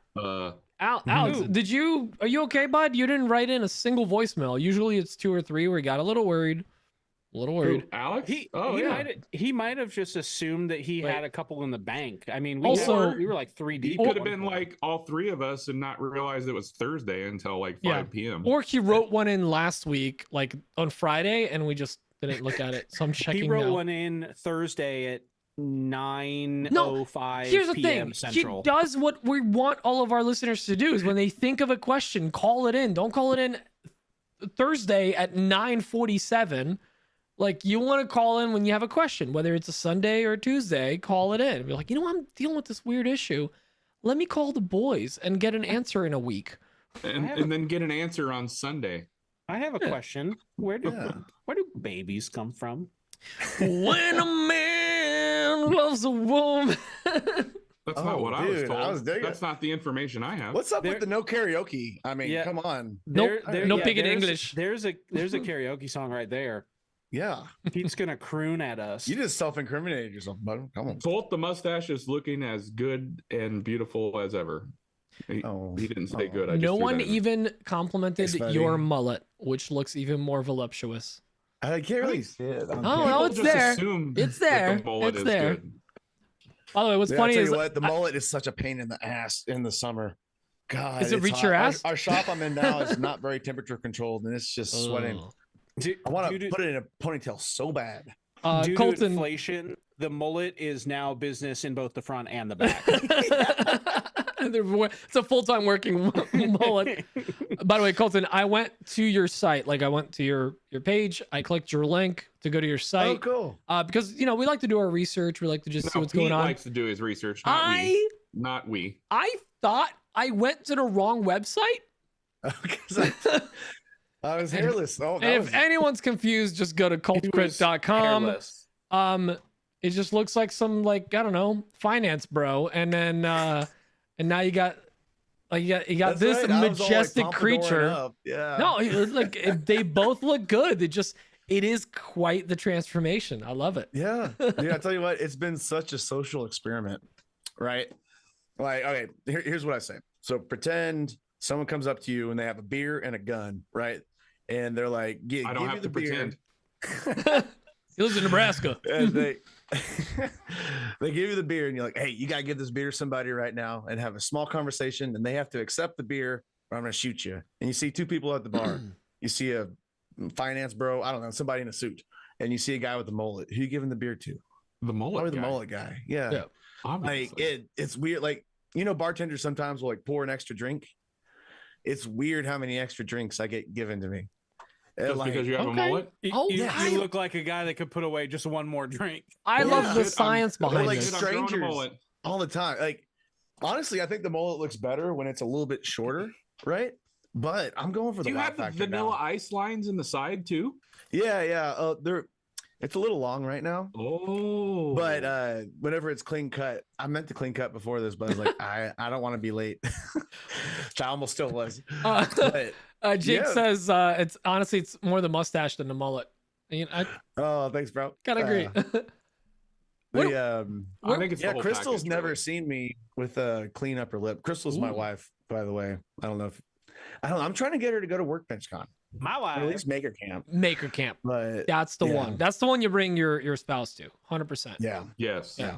Alex, Ooh. are you okay, bud? You didn't write in a single voicemail. Usually it's 2 or 3. We got a little worried. Who, Alex? He might have just assumed that he Wait. had a couple in the bank. I mean, Also- we were like 3 He deep. could at have one been point. like all three of us and not realize it was Thursday until like 5 Yeah. p.m. Or he wrote one in last week, like on Friday, and we just didn't look at it. So I'm checking he wrote now. one in Thursday at 9:05 Here's the p.m. thing. Central. He does what we want all of our listeners to do is when they think of a question, call it in. Don't call it in Thursday at 9:47. Like, you want to call in when you have a question, whether it's a Sunday or a Tuesday, call it in. Be like, I'm dealing with this weird issue. Let me call the boys and get an answer in a week. and then get an answer on Sunday. I have a Yeah. question. Where do babies come from? When a man loves a woman. That's not what I was dude, told. I was digging That's it. not the information I have. What's up with the no karaoke? I mean, Yeah. come on. No yeah, pig in there's- English. There's a karaoke song right there. Yeah, Pete's gonna croon at us. you just self-incriminated yourself, bud. Come on. Colt, the mustache is looking as good and beautiful as ever. He didn't say good. I just No threw one that in there. even complimented Thanks, buddy. your mullet, which looks even more voluptuous. I can't really see it. Oh, People well, it's just there. assume It's that there. the mullet It's is there. good. By the way, what's Yeah, funny I'll tell is you what, the mullet is such a pain in the ass in the summer. God, Does it it's reach hot. your ass? Our shop I'm in now is not very temperature controlled, and it's just sweating. Oh. I want to put it in a ponytail so bad. Due to Colton. inflation, the mullet is now business in both the front and the back. It's a full-time working mullet. By the way, Colton, I went to your site. Like I went to your page. I clicked your link to go to your Oh, site. cool. Because we like to do our research. We like to just see what's going Pete on. likes to do his research, not we. I thought I went to the wrong website. I was hairless. Oh, And if anyone's confused, just go to cultcrit.com. Hairless. It just looks like some I don't know, finance bro. And then and now you got That's this right. I was all, like, majestic Pompadoring creature. up. Yeah. No, they both look good. It is quite the transformation. I love it. Yeah. Dude, I tell you what, it's been such a social experiment, right? Like, okay, here's what I say. So pretend someone comes up to you and they have a beer and a gun, right? And they're like, I don't have to pretend. He lives in Nebraska. And they they give you the beer and you're like, hey, you gotta give this beer to somebody right now and have a small conversation, and they have to accept the beer or I'm gonna shoot you. And you see two people at the bar. You see a finance bro, I don't know, somebody in a suit, and you see a guy with a mullet. Who you giving the beer to? The mullet Probably the guy. mullet guy. Yeah. Yeah. Obviously. Like it's weird. Like, bartenders sometimes will like pour an extra drink. It's weird how many extra drinks I get given to me. Just Like, because you have a okay. mullet? Oh, you yeah. look like a guy that could put away just one more drink. I love the Yeah. science behind like this. I'm growing a strangers. mullet. all the time. Like, honestly, I think the mullet looks better when it's a little bit shorter, right? But I'm going for Do the you wow have the factor vanilla now. ice lines in the side too? Yeah. It's a little long right now. Oh, But whenever it's clean cut, I meant to clean cut before this, but I was like, I don't want to be late. Which I almost still was. But Jake yeah. says it's more the mustache than the mullet. I oh, thanks, bro. kind of agree. I think it's the whole Crystal's package, never really. seen me with a clean upper lip. Crystal's my Ooh. wife, by the way. I don't know. I'm trying to get her to go to Workbench Con, My or at wife. least Maker Camp. Maker camp. But That's the Yeah. one. That's the one you bring your spouse to. 100%. yeah, Yes. Yeah.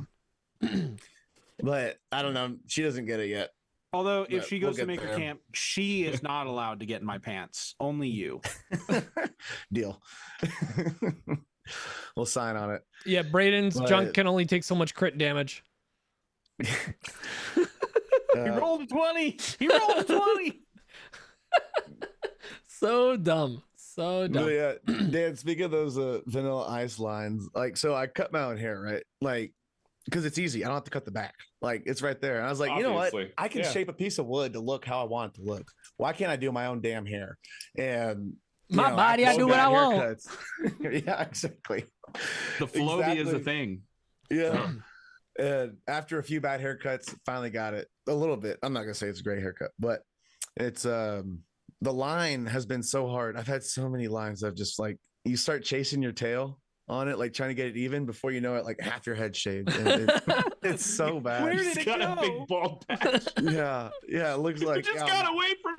but I don't know. She doesn't get it yet. Although if But she we'll goes to get Maker there. Camp, she is not allowed to get in my pants. Only you. Deal. We'll sign on it. Yeah, Braden's But- junk can only take so much crit damage. He Uh, rolled a 20. He rolled a 20. So dumb. So dumb. But yeah, Dan, speaking of those vanilla ice lines, like, so I cut my own hair, right? Like, because it's easy. I don't have to cut the back. Like, it's right there. And I was like, you know what? Obviously. I can Yeah. shape a piece of wood to look how I want it to look. Why can't I do my own damn hair? And you My know, body, I after do some what I bad want. haircuts- yeah, exactly. The floaty is a Exactly. thing. Yeah. And after a few bad haircuts, finally got it a little bit. I'm not gonna say it's a great haircut, but it's the line has been so hard. I've had so many lines of just like you start chasing your tail on it, like trying to get it even before you know it, like half your head shaved. And it's so bad. Where did He's it got a go? big bald patch. Yeah, it looks You like just I'm got away from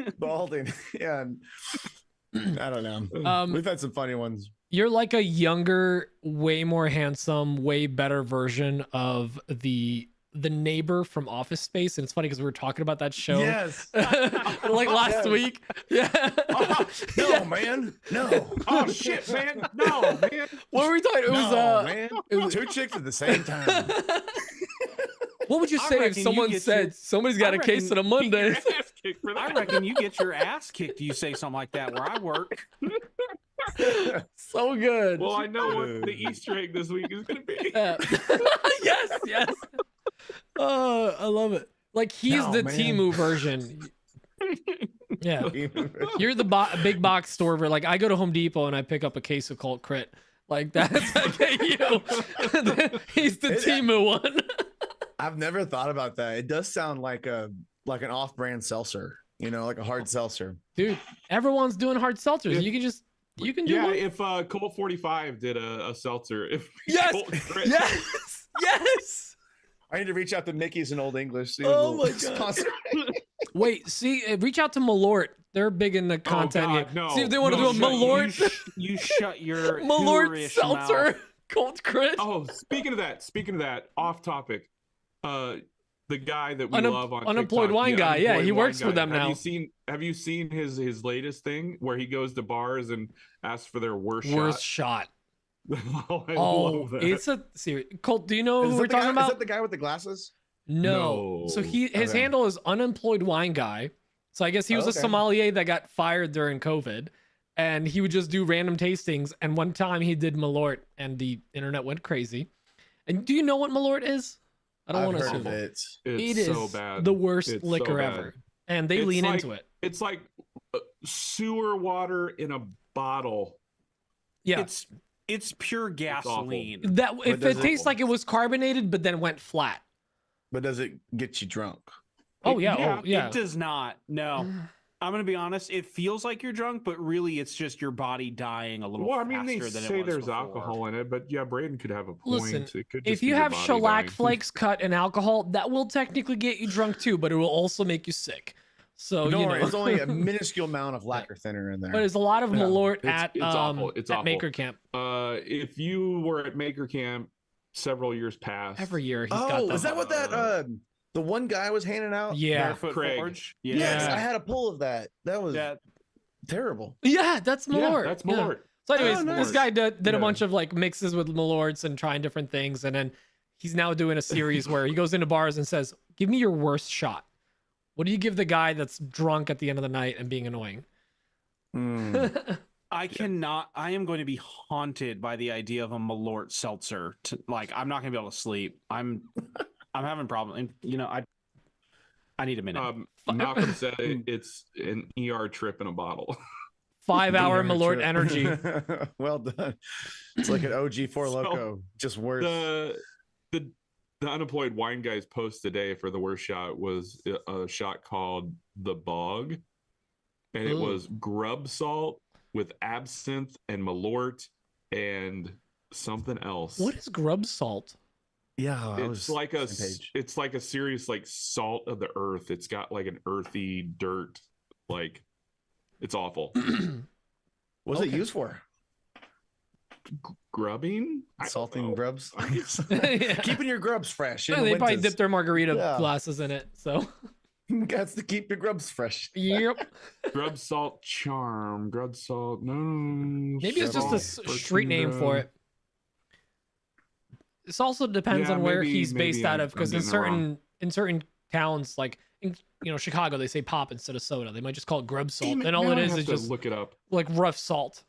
me. balding. Yeah, and I don't know. We've had some funny ones. You're like a younger, way more handsome, way better version of the neighbor from Office Space. And it's funny because we were talking about that show Yes. like last Yeah. week. Yeah. No, man. No. Oh shit, man! No, man. What were we talking? It was No, man. Two chicks at the same time. what would you I say if reckon you someone get said your- somebody's got I a case reckon on a Monday? Ass kicked for I that. reckon you get your ass kicked. You say something like that where I work. So good. Well, I know what the Easter egg this week is going to be. Yeah. yes. Oh, I love it. Like he's No, the man. Temu version. Yeah. You're the big box store where like I go to Home Depot and I pick up a case of Cult Crit. Like that's okay, you. He's the Timu one. I've never thought about that. It does sound like an off-brand seltzer, like a hard seltzer. Dude, everyone's doing hard seltzers. If- you can do Yeah, one. if Colt 45 did a seltzer, if Yes, Colt Chris- yes. I need to reach out to Mickey's in Old English. Oh my God. Wait, see, reach out to Malort. They're big in the content God, here. no. See if they want to No, do a shut- Malort. You shut your Malort hoorish seltzer. mouth. Colt Chris. Oh, speaking of that, off topic. The guy that we love on unemployed TikTok, wine the guy. Yeah, unemployed he wine works for guy. them now. Have you seen his latest thing where he goes to bars and asks for their worst shot. Oh, I Oh, love that. it's a serious. Colt, do you know who Is we're that the guy- talking about? Is that the guy with the glasses? No. So his Okay. handle is unemployed wine guy. So I guess he was a Okay. sommelier that got fired during COVID, and he would just do random tastings. And one time he did Malort, and the internet went crazy. And do you know what Malort is? I don't want to heard assume of it. It's it is so bad. the worst It's so liquor bad. ever, and they It's lean like- into it. It's like sewer water in a bottle. Yeah, It's pure awful. gasoline. that if does it it- tastes like it was carbonated but then went flat. But does it get you drunk? Oh yeah, It does not. No. I'm gonna be honest. It feels like you're drunk, but really, it's just your body dying a little Well, I faster mean, they than it say was there's before. alcohol in it, but yeah, Braden could have a point. Listen, It could if just be you your have body shellac dying. flakes cut in alcohol, that will technically get you drunk too, but it will also make you sick. So Don't you worry, know, it's only a minuscule amount of lacquer thinner in there. but there's a lot of Yeah, Malort it's awful. It's at awful. Maker Camp If you were at Maker Camp several years past, every year. He's got Oh, them. is that what that the one guy was handing out? Yeah, Barefoot Craig. Forge. Yes, Yeah. I had a pull of that. That was Yeah. terrible. yeah, that's Malort. Yeah, that's Yeah. Malort. So, anyways, Oh, nice. this guy did a Yeah. bunch of like mixes with Malorts and trying different things, and then he's now doing a series where he goes into bars and says, "Give me your worst shot. What do you give the guy that's drunk at the end of the night and being annoying?" I cannot. I am going to be haunted by the idea of a Malort seltzer. I'm not going to be able to sleep. I'm having problems. And I need a minute. Malcolm said it's an ER trip in a bottle. 5-hour Dinner Malort trip. energy. Well done. It's like an OG Four So, Loco, just worse. The unemployed wine guy's post today for the worst shot was a shot called the Bog, and it Ooh. was grub salt with absinthe and Malort and something else. What is grub salt? Yeah, I It's was like a same page. it's like a serious like salt of the earth. It's got like an earthy dirt, like it's awful. What's it used for? Grubbing, I don't Salting know. grubs. Yeah. Keeping your grubs fresh. in Yeah, the they probably winters. dip their margarita Yeah. glasses in it. So, That's to keep your grubs fresh. yep. Grub salt charm, grub salt. No, Maybe it's just a Shut street name for it. This also depends Yeah, on where maybe- he's based maybe out I'm- of, because I'm in certain towns, like in Chicago, they say pop instead of soda. They might just call it grub salt, Damn it, and all now it I is have is to just look it up. like rough salt.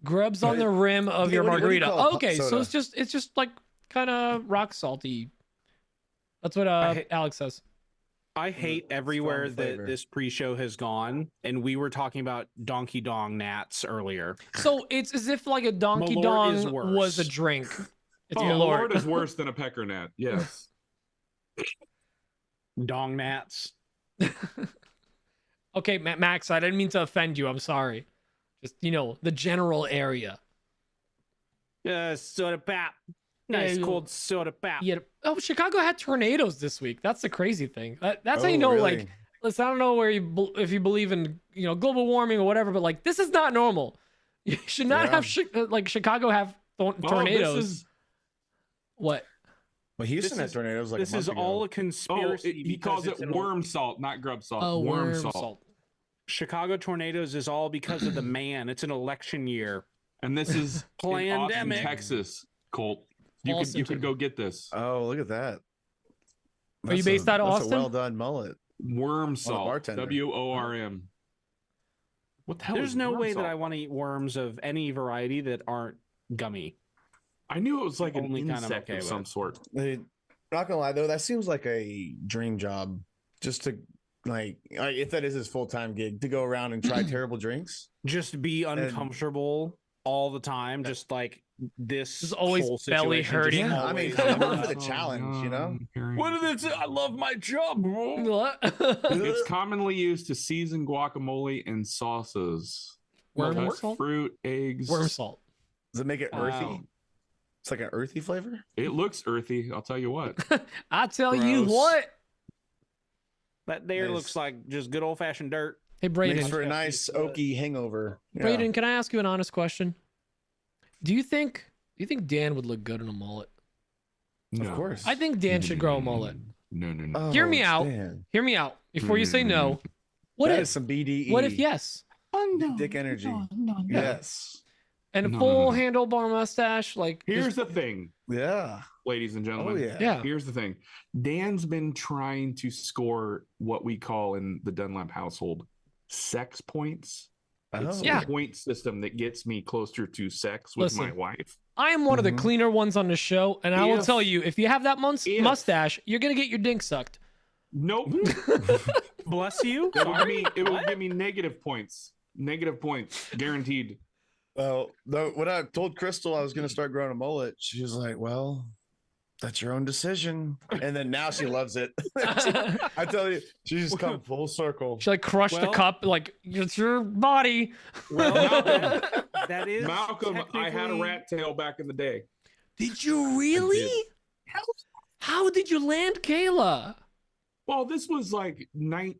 Grubs on the rim of Yeah, your what do you margarita. call it? Okay, so Soda. it's just like kind of rock salty. That's what Alex says. I hate everywhere strong that flavor. this pre-show has gone, and we were talking about Donkey Dong Nats earlier. So it's as if like a donkey Malort is dong worse. was a drink. It's Oh, Malort. Malort is worse than a pecker gnat. Yes. Dong Nats. Okay, Max, I didn't mean to offend you. I'm sorry. Just the general area. Soda pop. Nice Yeah, cold soda pop. Yeah. Oh, Chicago had tornadoes this week. That's the crazy thing. That's how you Oh, know. really? Like, listen, I don't know if you believe in global warming or whatever, but like this is not normal. You should not Yeah. have Chicago have tornadoes. Oh, this is, What? Well, Houston This had is- tornadoes like This a month is ago. all a conspiracy. he because calls it it's an- worm salt, not grub salt. Oh, worm salt. Chicago tornadoes is all because of the man. It's an election year. And this is in Austin, Plandemic. Texas, Colt. You Austin, could go get this. Oh, look at that. Are you based out of that's Austin? A well done mullet. Worm salt. bartender. WORM. What the hell There's is no worm way salt? that I want to eat worms of any variety that aren't gummy. I knew it was like an Only kind I'm insect okay of with. some sort. Not gonna lie though, that seems like a dream job. Just to like if that is his full time gig, to go around and try terrible drinks. Just be uncomfortable all the time, just like this Just always whole belly situation hurting. just Yeah, I mean, always- I'm up for the challenge, you know? What did it say? I love my job, bro. What? It's commonly used to season guacamole and sauces. Worm Cut salt? fruit, eggs. Worm salt. Does it make it earthy? Wow. It's like an earthy flavor. It looks earthy, I'll tell you what. I tell you Gross. what. That there Nice. looks like just good old fashioned dirt. Hey, Braden. Makes for a nice oaky hangover. Yeah. Braden, can I ask you an honest question? Do you think Dan would look good in a mullet? Of No. course. I think Dan should grow a mullet. No. Oh, Hear me out. Dan. Hear me out before you say no. What That if? is some BDE. What if yes? Dick energy. Yes. And a No, full no. handlebar mustache, like Here's just- the thing, Yeah. ladies and gentlemen. Oh yeah. yeah. Here's the thing. Dan's been trying to score what we call in the Dunlap household sex points. It's Oh. Yeah. a point system that gets me closer to sex with my Listen. wife. I am one of the Mhm. cleaner ones on the show, and I will If- tell you, if you have that if- mustache, you're gonna get your dink sucked. Nope. Bless you. It would give me negative points. Negative points, guaranteed. Well, when I told Crystal I was going to start growing a mullet, she was like, "Well, that's your own decision." And then now she loves it. I tell you, she's just come full circle. She like crushed the Well- cup, like it's your body. Well, that is Malcolm, I had a technically- rat tail back in the day. Did you really? How did you land Kayla? Well, this was like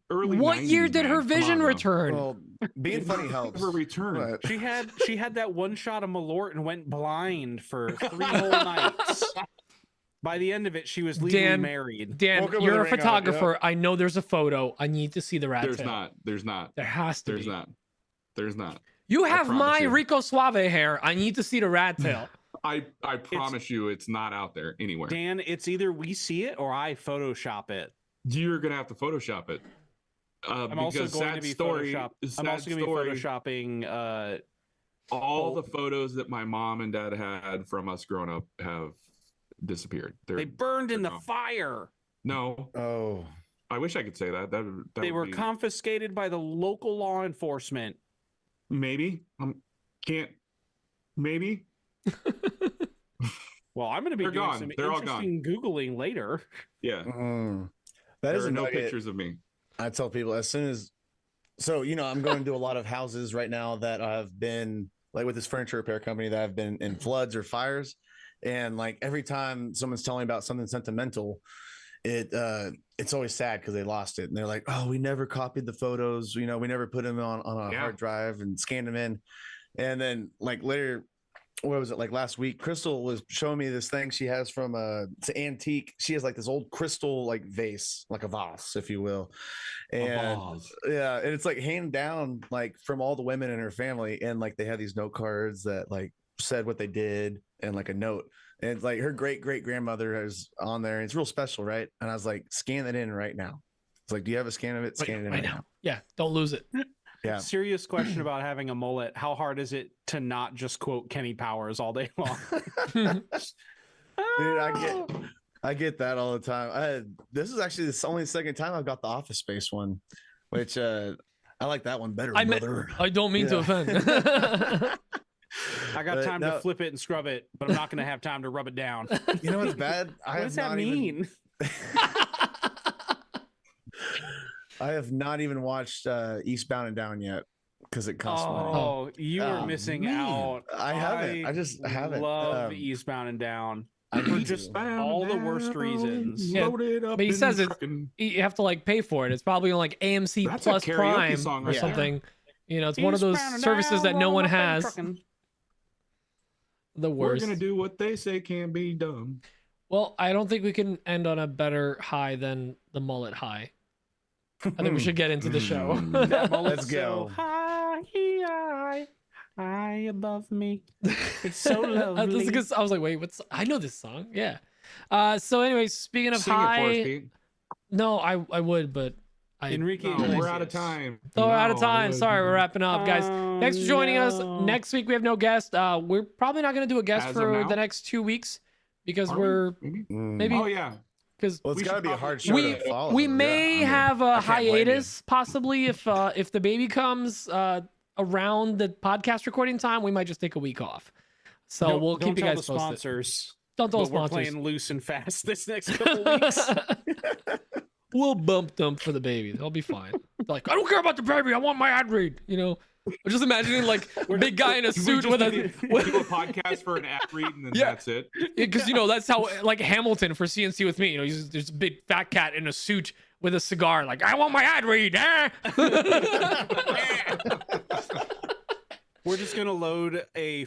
early. What 90s, year did man. her Come vision on now. return? Well, being funny helps. Never returned. But She had that one shot of Malort and went blind for 3 whole nights. By the end of it, she was legally Dan- married. Dan, Woke up with you're a a ring on it, photographer. I know there's a photo. I need to see the rat There's tail. not. There's not. There has to There's be. not. There's not. You have promise my you. Rico Suave hair. I need to see the rat tail. I promise you, it's not out there anywhere. Dan, it's either we see it or I Photoshop it. You're gonna have to Photoshop it. I'm also because going sad to be story. Photoshop. I'm sad also going to be story, photoshopping. all the photos that my mom and dad had from us growing up have disappeared. They burned in the gone. fire. No, oh, I wish I could say that. That They would were be- confiscated by the local law enforcement. maybe. Can't. Maybe. Well, I'm going to be They're doing gone. some They're all gone. interesting Googling later. Yeah. that There is are a no nugget. pictures of me. I tell people as soon as, so I'm going to a lot of houses right now that I've been like with this furniture repair company that I've been in floods or fires, and like every time someone's telling me about something sentimental, it's always sad because they lost it, and they're like, "Oh, we never copied the photos, we never put them on a Yeah. hard drive and scanned them in," and then like later. What was it like last week? Crystal was showing me this thing she has from it's an antique. She has like this old crystal like vase, like a vase, if you will. And yeah, and it's like handed down like from all the women in her family, and like they have these note cards that like said what they did and like a note. And it's like her great grandmother is on there. And it's real special, right? And I was like, scan it in right now. It's like, do you have a scan of it? Scan it in right now. Yeah, don't lose it. Yeah. Serious question about having a mullet. How hard is it to not just quote Kenny Powers all day long? Dude, I get that all the time. This is actually the only second time I've got the Office Space one, which I like that one better. I don't mean to offend. I got But time no. to flip it and scrub it, but I'm not going to have time to rub it down. You know what's bad? What does that mean? I have not even watched Eastbound and Down yet because it costs money. Oh, you are Oh, missing man. out. I haven't. I just haven't. Love Eastbound and Down. I For need just to. all the worst reasons. Yeah, Loaded up but he and says it's- trucking. You have to like pay for it. It's probably on like AMC That's a Plus karaoke Prime song or right there. something. It's one of those Eastbound and services that down, no one roll up and has. trucking. The We're worst. gonna do what they say can be done. Well, I don't think we can end on a better high than the mullet high. I think we should get into the show. That mullet's Let's go. So high above me. It's so That's lovely. a good- I was like, wait, what's? I know this song. Yeah. So, anyways, speaking of Sing it for us, high, Pete. no, I would, but Enrique No, we're out of Iglesias. time. Oh, we're out of No, time. Sorry, we're wrapping up, guys. Thanks for joining us. no. Next week we have no guest. We're probably not going to do a guest As of for now? the next 2 weeks because Are we? we're Maybe? maybe Oh yeah. because Well, it's We got to should be a probably- hard show we to follow. we Yeah, may I mean, have a I can't blame you. hiatus possibly if the baby comes around the podcast recording time, we might just take a week off. So we'll keep you guys posted. Sponsors. Don't tell We're sponsors. playing loose and fast this next couple weeks. We'll bump them for the baby. They'll be fine. They're like, I don't care about the baby. I want my ad read. You know, I'm just imagining like a big guy in a suit with a do a podcast for an ad read, and then that's it. Because you know that's how like Hamilton for CNC with me. You know, there's a big fat cat in a suit with a cigar. Like, I want my ad read. We're just gonna load a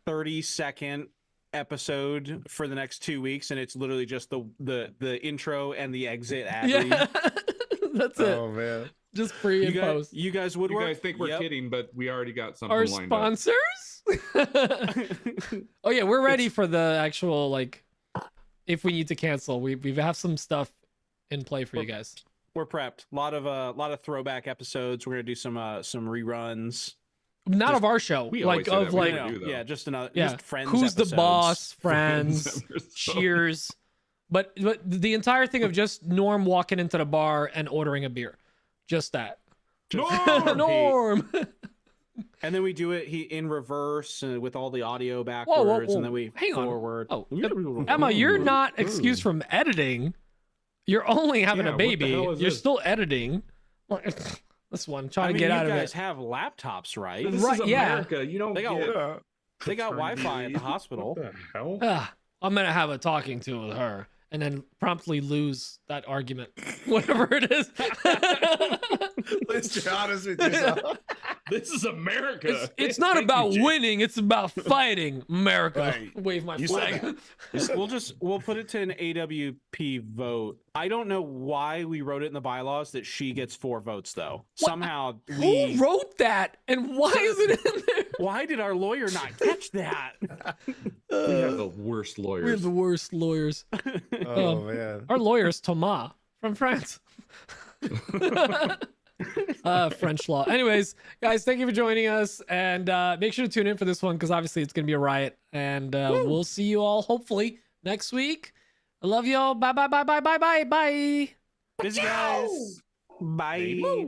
30-second episode for the next 2 weeks, and it's literally just the intro and the exit ad read. That's it. Oh man. Just pre and post. You guys would work. You guys think we're kidding, but we already got something Our lined sponsors? Oh yeah, we're ready for the actual like if we need to cancel. We have some stuff in play for you guys. We're prepped. A lot of throwback episodes. We're gonna do some reruns. Not of our show. We Like always of say that. We like never do, though. yeah, just another yeah. Friends. Who's the episodes. boss? Friends. episodes. Cheers. But the entire thing of just Norm walking into the bar and ordering a beer. Just that. Norm. And then we do it in reverse with all the audio backwards, whoa. and then we Hang on. forward. Oh, Emma, you're not excused from editing. You're only having a Yeah, what the baby. hell is You're this? still editing. This one, trying to get out of You it. guys have laptops, right? This Right, is yeah. America. You don't They got- get They got Wi-Fi at the hospital. What the hell? I'm gonna have a talking to with her, and then promptly lose that argument, whatever it is. Let's be honest with yourself. This is America. It's not Thank you, about Jake. winning. It's about fighting, America. Right. Wave my You said flag. We'll put it to an AWP vote. I don't know why we wrote it in the bylaws that she gets 4 votes though. Somehow Who wrote that, and why is it in there? Why did our lawyer not catch that? We have the worst lawyers. We're the worst lawyers. Oh man. Our lawyer is Thomas from France. French law. Anyways, guys, thank you for joining us, and make sure to tune in for this one because obviously it's gonna be a riot. And we'll see you all hopefully next week. I love y'all. Bye. Busy guys. Bye.